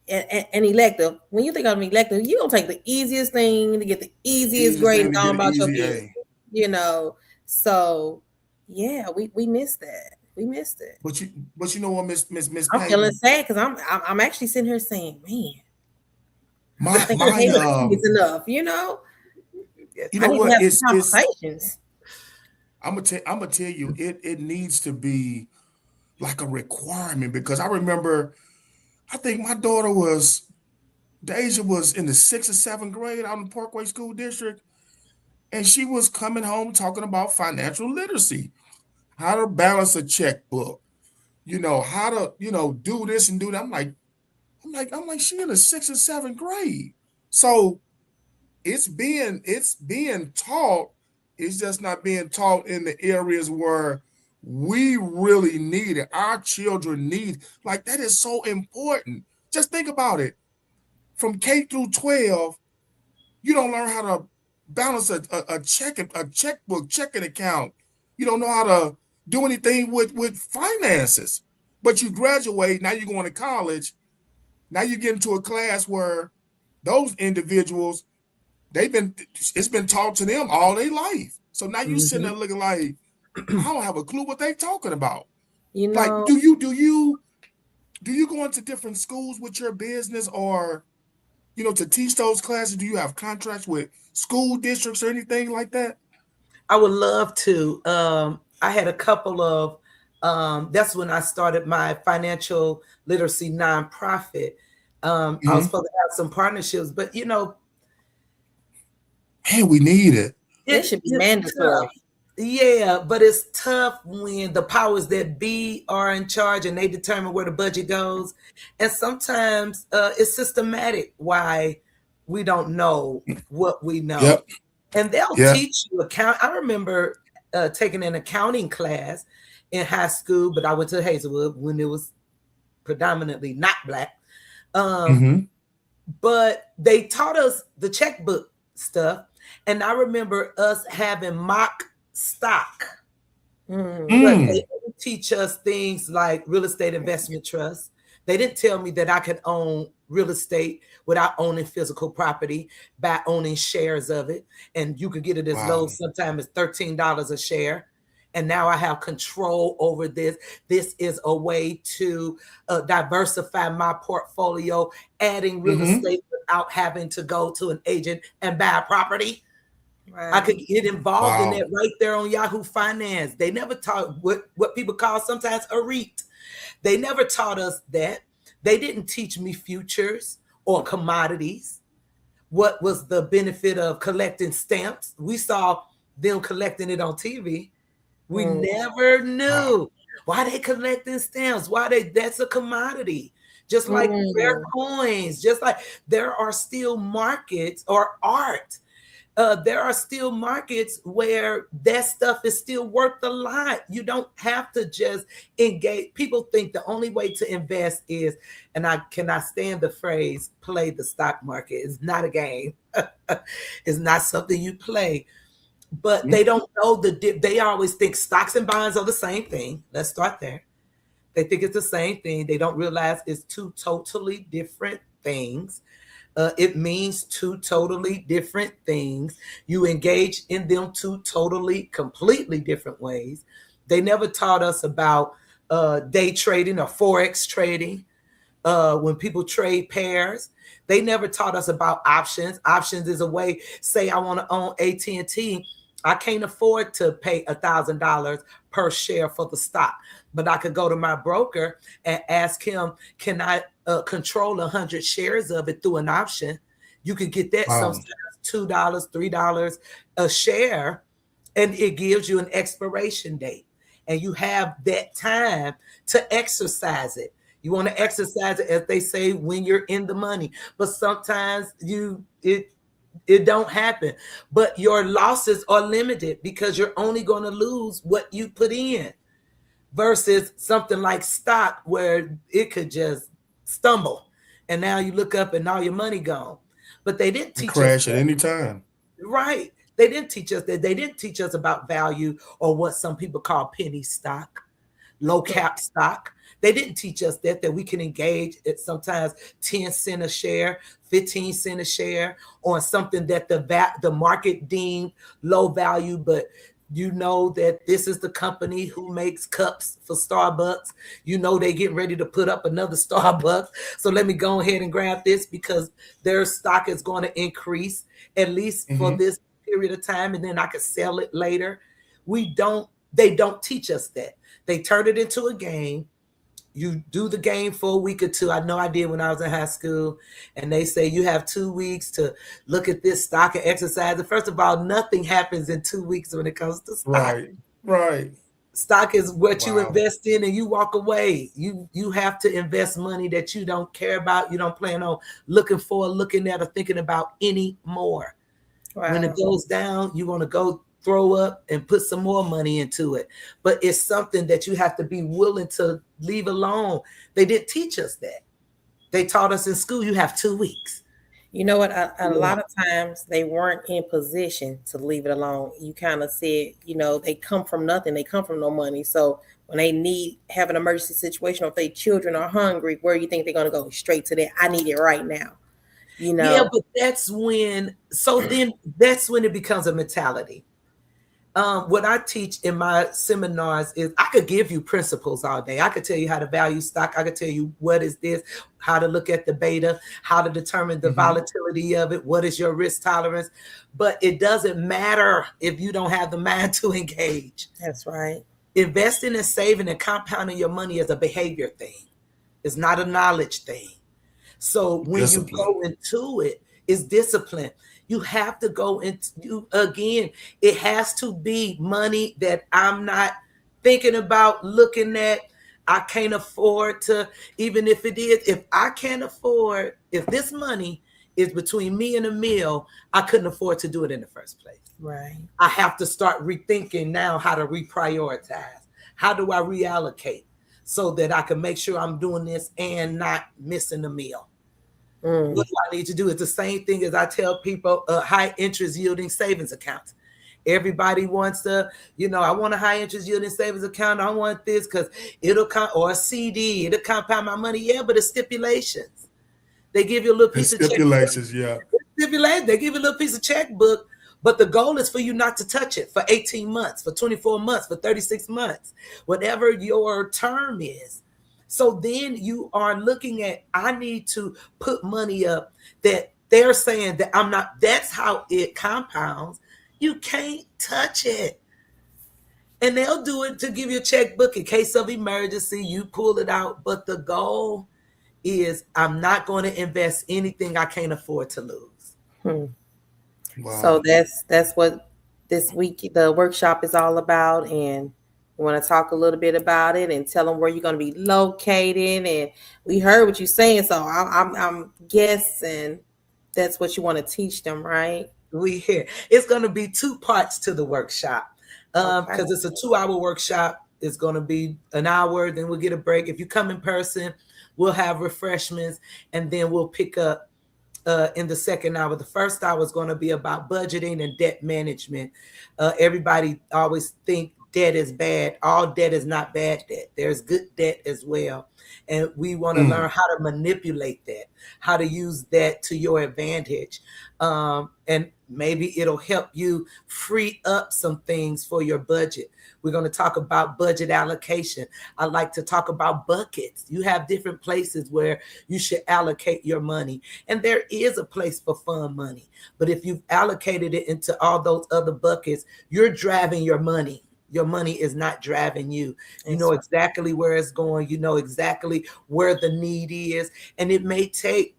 And elective, when you think of an elective, you're going to take the easiest thing to get the easiest grade and go about your business. You know, so yeah, we missed that. We missed it. But you know what, Miss I'm feeling sad because I'm actually sitting here saying, man, I think it's enough, you know. You know what? It's conversations. I'm gonna tell you, it needs to be like a requirement, because I remember, I think my daughter Deja was in the 6th or 7th grade out in the Parkway School District, and she was coming home talking about financial literacy, how to balance a checkbook, you know, how to, you know, do this and do that. I'm like, she in the 6th or 7th grade. So it's being taught. It's just not being taught in the areas where we really need it. Our children need, like, that is so important. Just think about it. From K through 12, you don't learn how to balance a checkbook, checking account. You don't know how to do anything with finances. But you graduate, now you're going to college. Now you get into a class where those individuals, it's been taught to them all their life. So now you sitting there looking like, I don't have a clue what they talking about. You know, like, do you go into different schools with your business, or, you know, to teach those classes? Do you have contracts with school districts or anything like that? I would love to. I had a couple of, that's when I started my financial literacy nonprofit. I was supposed to have some partnerships, but, you know, man, we need it. It should be mandatory. Yeah, but it's tough when the powers that be are in charge and they determine where the budget goes. And sometimes it's systematic why we don't know what we know. Yep. And they'll Yep. teach you account. I remember taking an accounting class in high school, but I went to Hazelwood when it was predominantly not Black. Mm-hmm. But they taught us the checkbook stuff. And I remember us having mock stock, but they didn't teach us things like real estate investment trust. They didn't tell me that I could own real estate without owning physical property by owning shares of it. And you could get it as low Wow. sometimes as $13 a share. And now I have control over this. This is a way to diversify my portfolio, adding real Mm-hmm. estate without having to go to an agent and buy a property. Wow. I could get involved in Wow. that right there on Yahoo Finance. They never taught what people call sometimes a REIT. They never taught us that. They didn't teach me futures or commodities. What was the benefit of collecting stamps? We saw them collecting it on TV. We never knew Wow. why they collecting stamps, that's a commodity. Just like rare coins, just like there are still markets or art. There are still markets where that stuff is still worth a lot. You don't have to just engage. People think the only way to invest is, and I cannot stand the phrase, play the stock market. It's not a game. It's not something you play. But they don't know they always think stocks and bonds are the same thing. Let's start there. They think it's the same thing. They don't realize it's two totally different things. It means two totally different things. You engage in them two totally, completely different ways. They never taught us about day trading or Forex trading. When people trade pairs, they never taught us about options. Options is a way, say I want to own AT&T. I can't afford to pay $1,000 per share for the stock, but I could go to my broker and ask him, can I control 100 shares of it through an option? You could get that sometimes $2, $3 a share, and it gives you an expiration date. And you have that time to exercise it. You want to exercise it, as they say, when you're in the money. But sometimes it don't happen. But your losses are limited because you're only going to lose what you put in, versus something like stock where it could just stumble and now you look up and all your money gone. But they didn't teach us Crash at that. any time. Right. They didn't teach us that. They didn't teach us about value or what some people call penny stock, low cap stock. They didn't teach us that we can engage at sometimes 10 cents a share, 15 cents a share on something that the market deemed low value, but you know that this is the company who makes cups for Starbucks. You know they get ready to put up another Starbucks. So let me go ahead and grab this because their stock is going to increase at least for this period of time, and then I could sell it later. They don't teach us that. They turn it into a game. You do the game for a week or two. I know I did when I was in high school. And they say you have 2 weeks to look at this stock and exercise. And first of all, nothing happens in 2 weeks when it comes to stock. Right. Stock is what you invest in and you walk away. You have to invest money that you don't care about, you don't plan on looking at, or thinking about anymore. Wow. When it goes down, you want to go throw up and put some more money into it. But it's something that you have to be willing to leave alone. They didn't teach us that. They taught us in school, you have 2 weeks. You know what? A lot of times they weren't in position to leave it alone. You kind of said, they come from nothing. They come from no money. So when they have an emergency situation, or if their children are hungry, where do you think they're going to go? Straight to that. I need it right now. Yeah, but that's when it becomes a mentality. What I teach in my seminars is I could give you principles all day. I could tell you how to value stock. I could tell you what is this, how to look at the beta, how to determine the volatility of it, what is your risk tolerance. But it doesn't matter if you don't have the mind to engage. That's right. Investing and saving and compounding your money is a behavior thing. It's not a knowledge thing. So when you go into it, it's discipline. You have to go into, again, it has to be money that I'm not thinking about looking at. I can't afford to, even if it is, if I can't afford, if this money is between me and a meal, I couldn't afford to do it in the first place. Right. I have to start rethinking now how to reprioritize. How do I reallocate so that I can make sure I'm doing this and not missing a meal? What do I need to do? It's the same thing as I tell people, high interest yielding savings accounts. Everybody wants to, I want a high interest yielding savings account. I want this because or a CD, it'll compound my money. Yeah, but it's stipulations. They give you a little And piece of checkbook. stipulations, yeah. They give you a little piece of checkbook, but the goal is for you not to touch it for 18 months, for 24 months, for 36 months, whatever your term is. So then you are looking at, I need to put money up that they're saying that I'm not, that's how it compounds. You can't touch it. And they'll do it to give you a checkbook in case of emergency, you pull it out. But the goal is I'm not going to invest anything I can't afford to lose. Wow. So that's what this week the workshop is all about, and we want to talk a little bit about it and tell them where you're going to be located. And we heard what you're saying, so I'm guessing that's what you want to teach them, right? We hear it's going to be 2 parts to the workshop because it's a 2-hour workshop. It's going to be an hour, then we'll get a break. If you come in person, we'll have refreshments, and then we'll pick up in the second hour. The first hour is going to be about budgeting and debt management. Everybody always think debt is bad. All debt is not bad debt. There's good debt as well. And we want to learn how to manipulate that, how to use that to your advantage. And maybe it'll help you free up some things for your budget. We're going to talk about budget allocation. I like to talk about buckets. You have different places where you should allocate your money. And there is a place for fun money. But if you've allocated it into all those other buckets, you're driving your money. Your money is not driving you. You know exactly where it's going. You know exactly where the need is. And it may take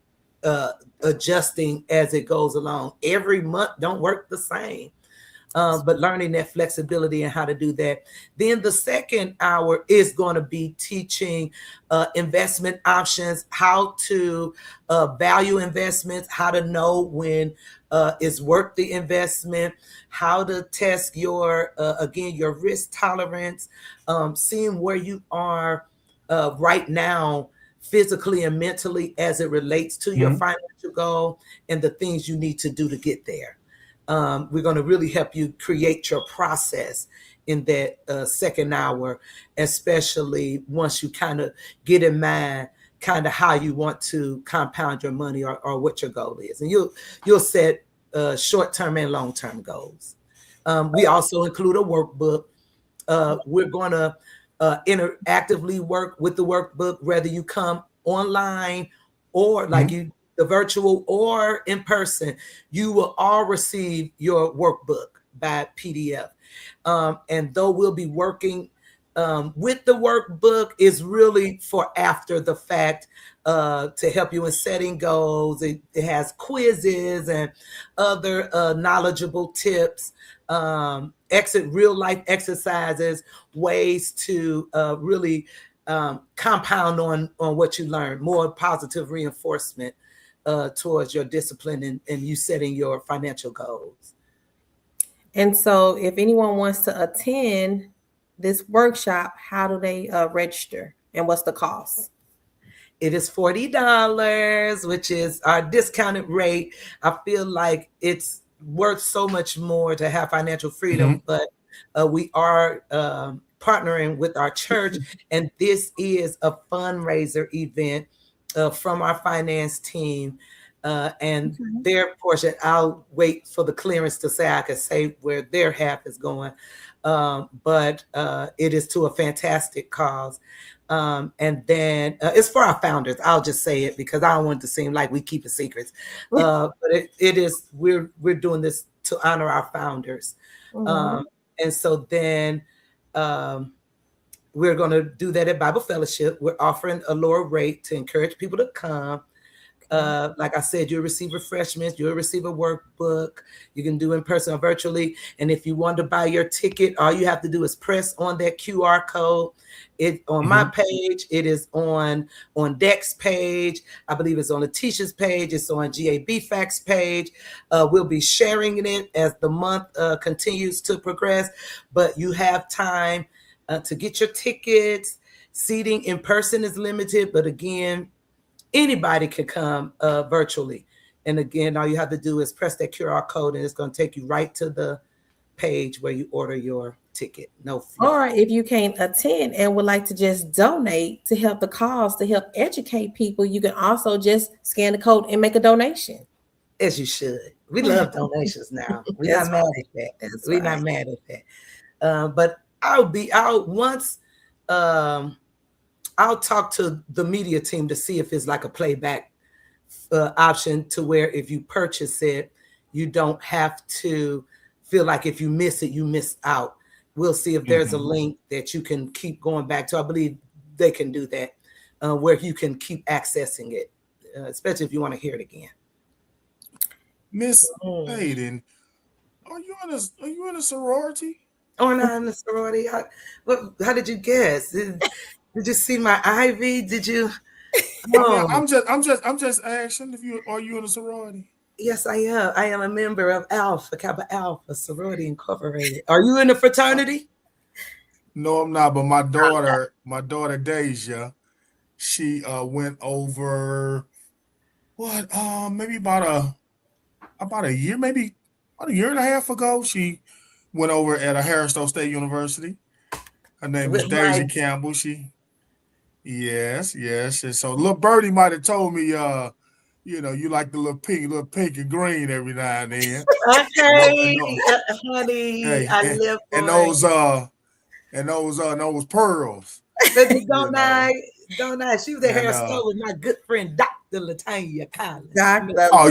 adjusting as it goes along. Every month don't work the same. But learning that flexibility and how to do that. Then the second hour is going to be teaching investment options, how to value investments, how to know when it's worth the investment, how to test your, again, your risk tolerance, seeing where you are right now, physically and mentally as it relates to your financial goal and the things you need to do to get there. We're going to really help you create your process in that second hour, especially once you kind of get in mind kind of how you want to compound your money or what your goal is. And you'll set short-term and long-term goals. We also include a workbook. We're going to interactively work with the workbook, whether you come online or like the virtual or in person, you will all receive your workbook by PDF. And though we'll be working with the workbook, is really for after the fact to help you in setting goals. It has quizzes and other knowledgeable tips, real life exercises, ways to really compound on what you learn, more positive reinforcement towards your discipline and you setting your financial goals. And so if anyone wants to attend this workshop, how do they register and what's the cost? It is $40, which is our discounted rate. I feel like it's worth so much more to have financial freedom, but we are partnering with our church, and this is a fundraiser event from our finance team. And their portion, I'll wait for the clearance to say I could say where their half is going. But it is to a fantastic cause. And then it's for our founders. I'll just say it because I don't want it to seem like we keep it secrets. But it is, we're doing this to honor our founders. And so then we're going to do that at Bible Fellowship. We're offering a lower rate to encourage people to come. Like I said, you'll receive refreshments, you'll receive a workbook. You can do in person or virtually. And if you want to buy your ticket, all you have to do is press on that QR code. It on my page, it is on Deck's page. I believe it's on Letitia's page. It's on GAB Facts page. We'll be sharing it as the month continues to progress. But you have time to get your tickets. Seating in person is limited, but again, anybody can come virtually. And again, all you have to do is press that QR code, and it's going to take you right to the page where you order your ticket. No fee. Or if you can't attend and would like to just donate to help the cause, to help educate people, you can also just scan the code and make a donation. As you should. We love donations now. We're not mad at that. We're not mad at that. But I'll talk to the media team to see if it's like a playback option, to where if you purchase it, you don't have to feel like if you miss it, you miss out. We'll see if there's a link that you can keep going back to. I believe they can do that, where you can keep accessing it, especially if you want to hear it again. Miss Paden, are you in a sorority? Oh, not in a sorority. How did you guess? Did you see my ivy? Did you? Oh. I'm just asking if you are in a sorority? Yes, I am. I am a member of Alpha Kappa Alpha Sorority Incorporated. Are you in a fraternity? No, I'm not. But my daughter Deja, she went over maybe about a year, maybe about a year and a half ago. She went over at a Harriston State University. Her name is Deja Campbell. Yes. And so little Birdie might have told me, you like the little pink and green every now and then. Okay, honey, hey, I live for and those pearls. Don't I? She was at Harriston with my good friend Dr. Latanya Collins.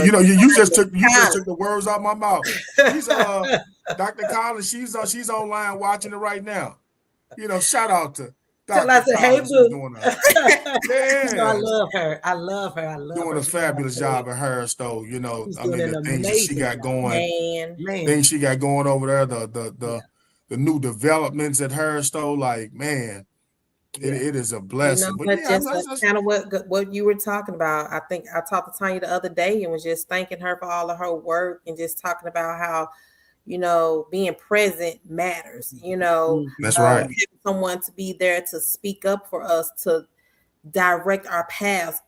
You just took the words out of my mouth. She's Dr. Collins. She's online watching it right now. Shout out to Dr. I said, hey, boo. I love her. I love her. Doing a fabulous job at Harriston. The things that she got going, things she got going over there, the new developments at Harriston, like, man, it is a blessing. But that's kind of what you were talking about. I think I talked to Tanya the other day and was just thanking her for all of her work and just talking about how, being present matters. That's right. Someone to be there to speak up for us, to direct our paths,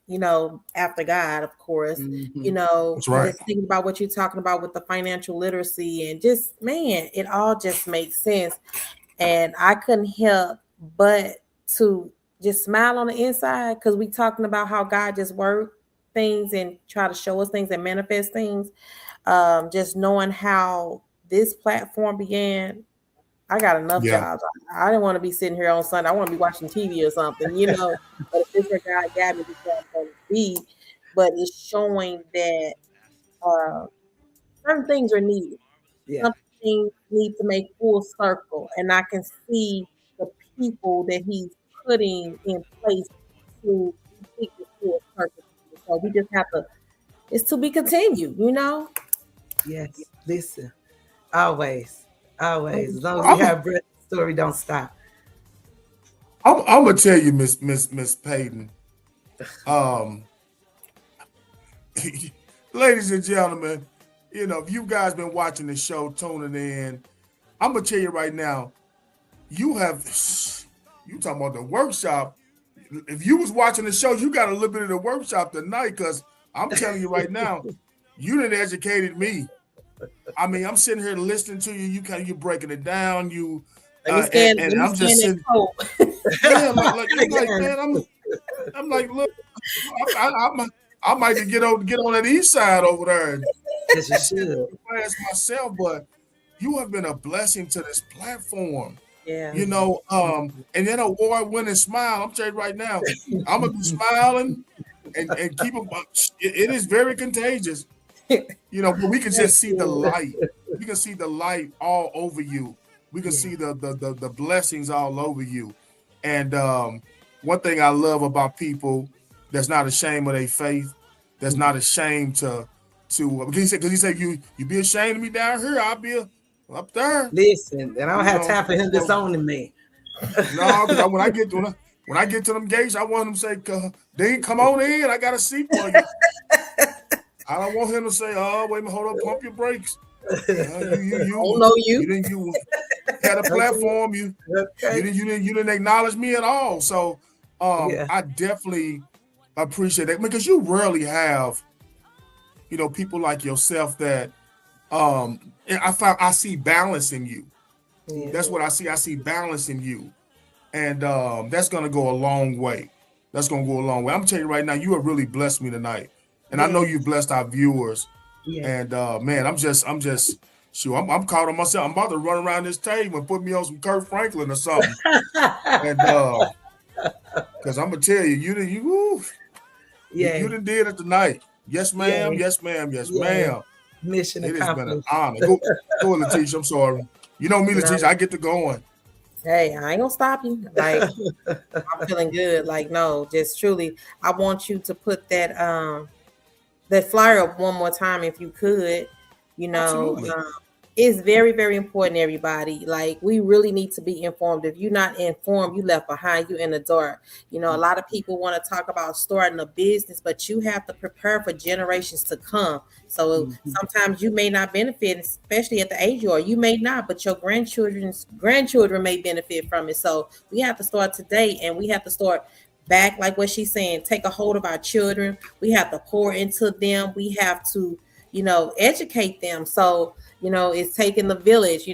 after God, of course. That's right. Just thinking about what you're talking about with the financial literacy, and just, man, it all just makes sense. And I couldn't help but to just smile on the inside, because we talking about how God just work things and try to show us things and manifest things. Just knowing how this platform began, I got enough jobs. I didn't want to be sitting here on Sunday. I want to be watching TV or something, But if this is where God got me, this is where I'm going to be. But it's showing that certain things are needed. Yeah. Some things need to make full circle, and I can see the people that He's putting in place to make the full circle. So we just have to. It's to be continued, Yes. Listen. Always. As long as you have breath, the story don't stop. I'm gonna tell you, Miss Paden. Ladies and gentlemen, if you guys been watching the show, tuning in, I'm gonna tell you right now, you talking about the workshop. If you was watching the show, you got a little bit of the workshop tonight, because I'm telling you right now, you done educated me. I mean, I'm sitting here listening to you. You breaking it down. And I'm just sitting. Yeah, man, I'm like, look, I might get on that east side over there. Yes, you should. Myself, but you have been a blessing to this platform. Yeah. And that award-winning smile. I'm telling you right now, I'm gonna be smiling and keep them. It is very contagious. But we can just see the light. We can see the light all over you. We can see the blessings all over you. And one thing I love about people that's not ashamed of their faith, that's not ashamed to because he said you be ashamed of me down here, I'll be up there. Listen, and I don't You have know, time for him so, disowning me. no, because when I get to them gates, I want him to say, "Dean, come on in. I got a seat for you." I don't want him to say, "Oh, wait a minute, hold up, pump your brakes." I don't know you. You had a platform. You Okay. you didn't acknowledge me at all. So Yeah. I definitely appreciate that because you rarely have, people like yourself that I see balance in you. Yeah. That's what I see. I see balance in you. And that's gonna go a long way. That's gonna go a long way. I'm telling you right now, you have really blessed me tonight. And I know Yeah. you've blessed our viewers. Yeah. And man, I'm just shoot, I'm caught on myself. I'm about to run around this table and put me on some Kurt Franklin or something. And because I'm gonna tell you, you Yeah. done did it tonight. Yes, ma'am. Yeah. Yes, ma'am. Yes, Yeah. ma'am. Mission It has been an accomplished. honor. Go, Letitia. I'm sorry. You know me, Letitia. No, I get to going. hey, I ain't gonna stop you. Like, I'm feeling good. Like, no, just truly, I want you to put that flyer up one more time if you could. You know, Absolutely. it's very, very important, everybody. Like, we really need to be informed. If you're not informed, you left behind, you in the dark. You know, a lot of people want to talk about starting a business, but you have to prepare for generations to come. So Mhm. sometimes you may not benefit, especially at the age you are. You may not, but your grandchildren's grandchildren may benefit from it. So we have to start today, and we have to start back, like what she's saying, take a hold of our children. We have to pour into them. We have to, educate them. So, it's taking the village.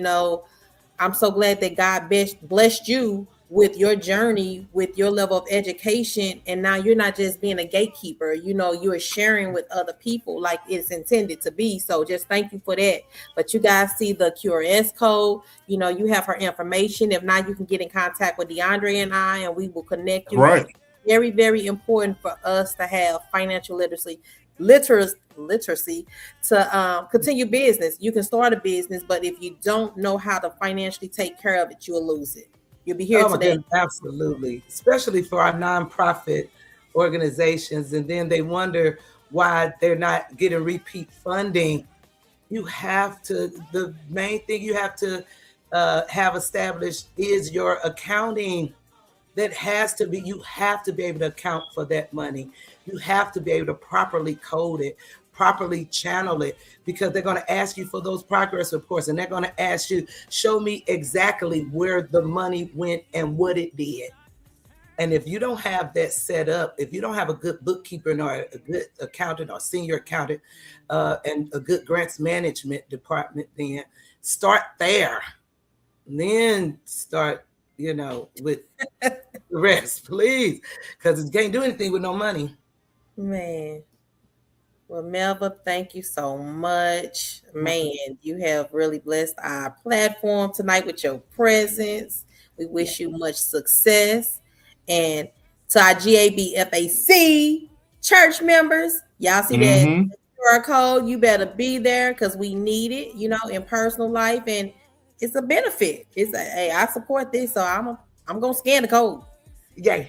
I'm so glad that God blessed you with your journey, with your level of education. And now you're not just being a gatekeeper, you're sharing with other people like it's intended to be. So just thank you for that. But you guys see the QRS code, you have her information. If not, you can get in contact with DeAndre and I, and we will connect That's you. right. Very, very important for us to have financial literacy to continue business. You can start a business, but if you don't know how to financially take care of it, you'll lose it. You'll be here Oh my today. goodness, absolutely. Especially for our nonprofit organizations. And then they wonder why they're not getting repeat funding. You have to, the main thing you have to have established is your accounting. That has to be, you have to be able to account for that money. You have to be able to properly code it, properly channel it, because they're going to ask you for those progress reports, and they're going to ask you, show me exactly where the money went and what it did. And if you don't have that set up, if you don't have a good bookkeeper or a good accountant or senior accountant and a good grants management department, then start there. Then start, with the rest, please, because you can't do anything with no money. Man. Well, Melva, thank you so much. Man, you have really blessed our platform tonight with your presence. We wish you much success. And to our GABFAC church members, y'all see that Mm-hmm. QR code? You better be there because we need it, in personal life. And it's a benefit. Hey, I support this, so I'm gonna scan the code. Yay.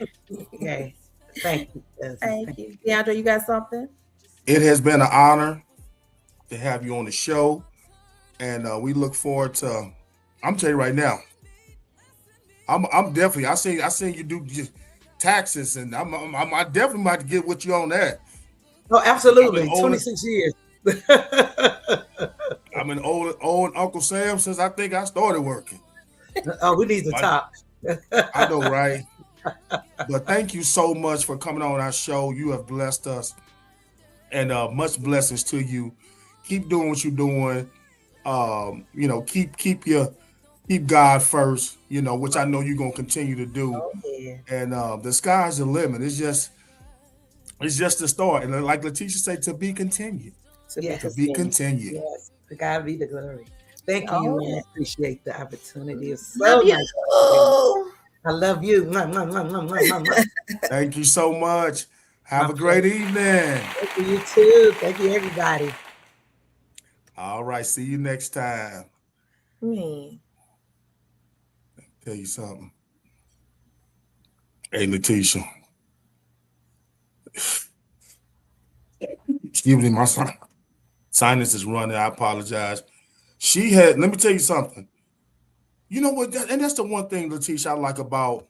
Yay. Thank you, cousin. Thank you. DeAndre, you got something? It has been an honor to have you on the show, and we look forward to. I'm telling you right now, I'm definitely. I seen you do just taxes, and I definitely might get with you on that. Oh, I've been absolutely. old. 26 years. I've been old Uncle Sam since I think I started working. Oh, we need to I, talk. I know, right? But thank you so much for coming on our show. You have blessed us, and much blessings to you. Keep doing what you're doing. Keep God first. Which I know you're gonna continue to do. Oh, yeah. And the sky's the limit. It's just the start. And like Letitia said, to be continued. To be Yes. To be continued. continued. Yes. To God be the glory. Thank you. Oh, I yeah. appreciate the opportunity. It's so Love you. nice. I love you. Mwah, mwah, mwah, mwah, mwah, mwah. Thank you so much. Have My a great pleasure. evening. Thank you, you too. Thank you, everybody. All right. See you next time. Man. Tell you something. Hey, Letitia. excuse me, my sinus is running. I apologize. She had, let me tell you something. You know what? And that's the one thing, Letitia, I like about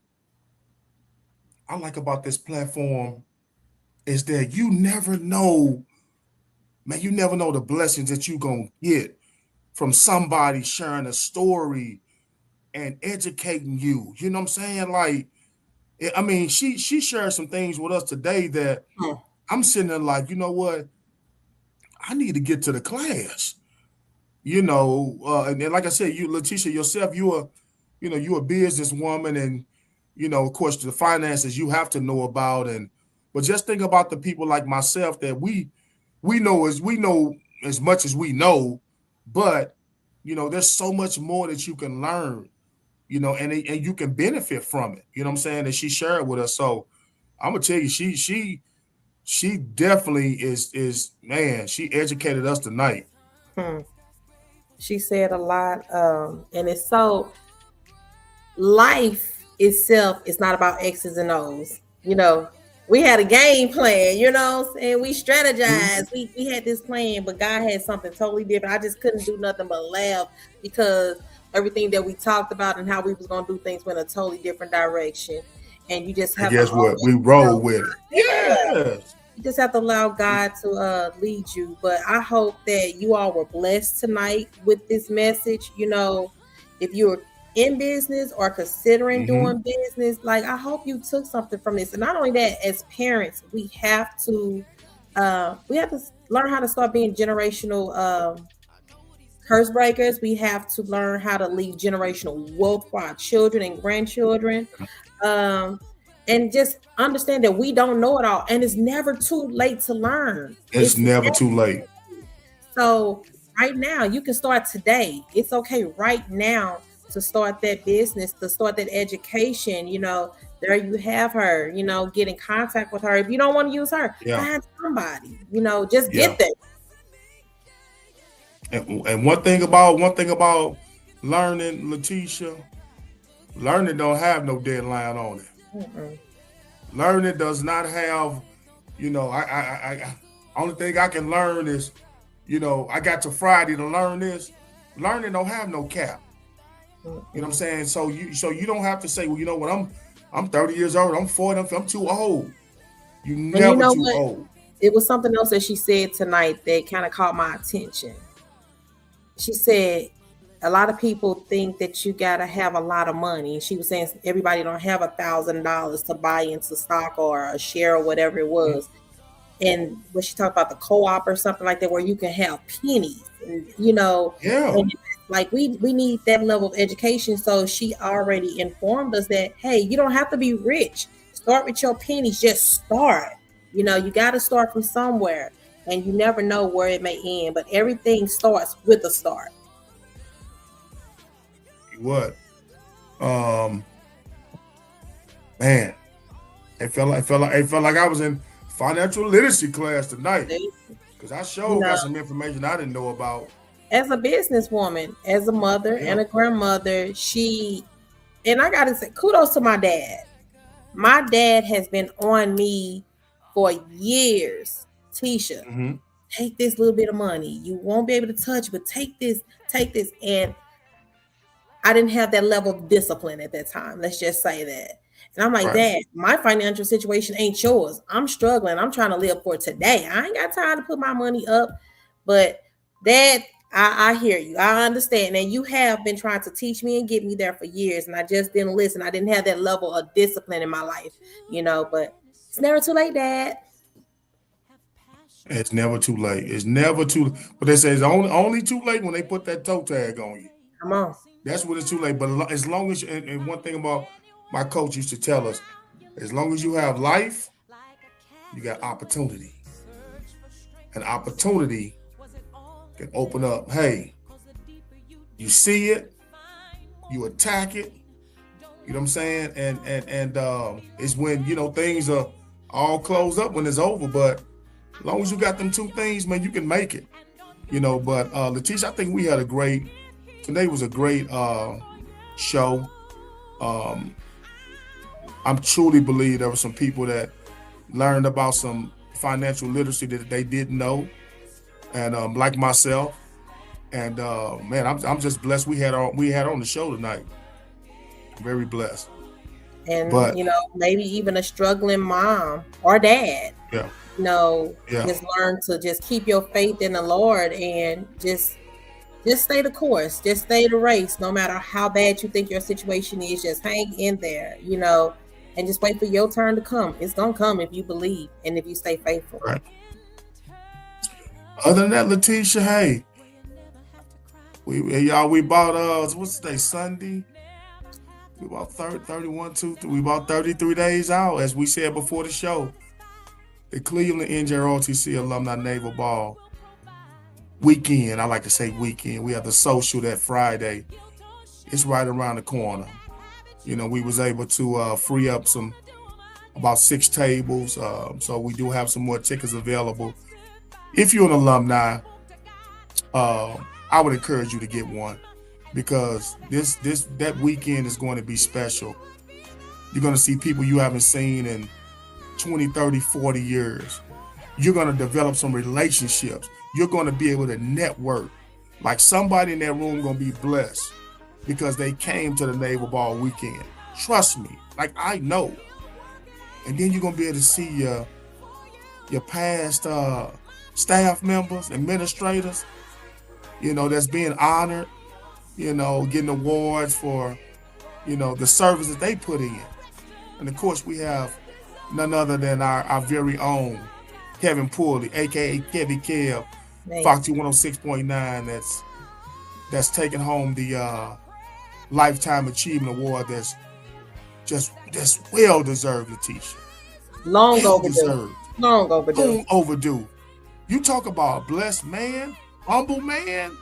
this platform is that you never know, man, you never know the blessings that you're going to get from somebody sharing a story and educating you. You know what I'm saying? Like, I mean, she shared some things with us today that I'm sitting there like, you know what? I need to get to the class. You know, and like I said, you, Letitia, yourself, you're a businesswoman, and of course, the finances you have to know about, but just think about the people like myself that we know as much as we know, but there's so much more that you can learn, and you can benefit from it. You know what I'm saying? And she shared with us. So I'm gonna tell you, she definitely is man. She educated us tonight. She said a lot, and it's so. Life itself is not about X's and O's. We had a game plan, and we strategized. We had this plan, but God had something totally different. I just couldn't do nothing but laugh because everything that we talked about and how we was going to do things went a totally different direction. And you just have guess what? We roll with it. Yes. You just have to allow God to lead you. But I hope that you all were blessed tonight with this message. If you're in business or considering doing business, like, I hope you took something from this. And not only that, as parents, we have to learn how to start being generational curse breakers. We have to learn how to leave generational wealth for our children and grandchildren, and just understand that we don't know it all, and it's never too late to learn. It's never too late. So right now, you can start today. It's okay right now to start that business, to start that education. There you have her, get in contact with her. If you don't want to use her, find somebody, just get there. And one thing about learning, Letitia, learning don't have no deadline on it. Learning does not have, I only thing I can learn is, I got to Friday to learn this. Learning don't have no cap. You know what I'm saying? So you don't have to say, well, you know what, I'm 30 years old, I'm 40, I'm too old. You never too old. It was something else that she said tonight that kind of caught my attention. She said a lot of people think that you gotta have a lot of money. She was saying everybody don't have $1,000 to buy into stock or a share or whatever it was. And when she talked about the co-op or something like that, where you can have pennies, and, and like we need that level of education. So she already informed us that, hey, you don't have to be rich. Start with your pennies. Just start. You got to start from somewhere, and you never know where it may end. But everything starts with a start. What? Man, it felt like I was in financial literacy class tonight, because I sure got some information I didn't know about. As a businesswoman, as a mother and a grandmother, and I gotta say, kudos to my dad. My dad has been on me for years. Tisha, take this little bit of money. You won't be able to touch, but take this. And I didn't have that level of discipline at that time. Let's just say that. And I'm like, Dad, my financial situation ain't yours. I'm struggling. I'm trying to live for today. I ain't got time to put my money up. But Dad, I hear you. I understand. And you have been trying to teach me and get me there for years. And I just didn't listen. I didn't have that level of discipline in my life, but it's never too late, Dad. It's never too late. It's never too, but they say it's only too late when they put that toe tag on you. Come on. That's when it's too late. But as long as, and one thing about my coach used to tell us, as long as you have life, you got opportunity. And opportunity can open up. Hey, you see it, you attack it. You know what I'm saying? And it's when things are all closed up when it's over. But as long as you got them two things, man, you can make it. But Letitia, I think we had today was a great show. I truly believe there were some people that learned about some financial literacy that they didn't know, and like myself. And man, I'm just blessed we had on the show tonight. Very blessed. And But maybe even a struggling mom or dad, yeah, just learn to just keep your faith in the Lord and just stay the course, just stay the race, no matter how bad you think your situation is. Just hang in there, and just wait for your turn to come. It's gonna come if you believe and if you stay faithful. Right. Other than that, Letitia, hey, we bought what's today, Sunday? We bought 31, 2, we bought 33 days out, as we said before the show. The Cleveland NJROTC Alumni Naval Ball weekend. I like to say weekend. We have the social that Friday. It's right around the corner. We was able to free up about 6 tables. So we do have some more tickets available. If you're an alumni, I would encourage you to get one, because that weekend is going to be special. You're going to see people you haven't seen in 20, 30, 40 years. You're going to develop some relationships. You're going to be able to network. Like, somebody in that room going to be blessed because they came to the Naval Ball weekend. Trust me, like, I know. And then you're going to be able to see your past staff members, administrators, that's being honored, getting awards for, the service that they put in. And of course, we have none other than our very own Kevin Pooley, aka Kevy Kev, Foxy 106.9, that's taking home the Lifetime Achievement Award. That's just well deserved, Letitia. Long overdue. You talk about a blessed man, humble man.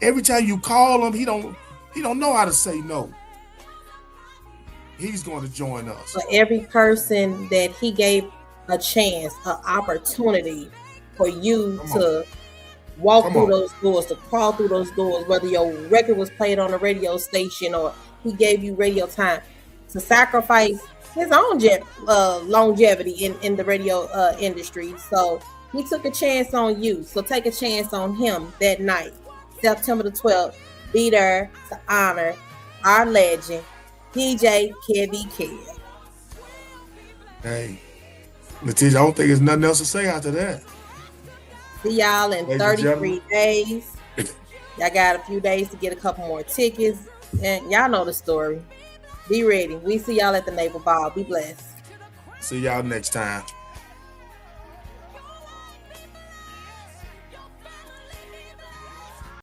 Every time you call him, he don't know how to say no. He's going to join us. For every person that he gave a chance, an opportunity for you to walk through those doors, to crawl through those doors, whether your record was played on a radio station or he gave you radio time, to sacrifice his own longevity in the radio industry. So he took a chance on you. So take a chance on him that night, September the 12th. Be there to honor our legend, DJ Kevy Kev. Hey, Letitia, I don't think there's nothing else to say after that. See y'all in 33 days. Y'all got a few days to get a couple more tickets. And y'all know the story. Be ready. We see y'all at the Naval Ball. Be blessed. See y'all next time.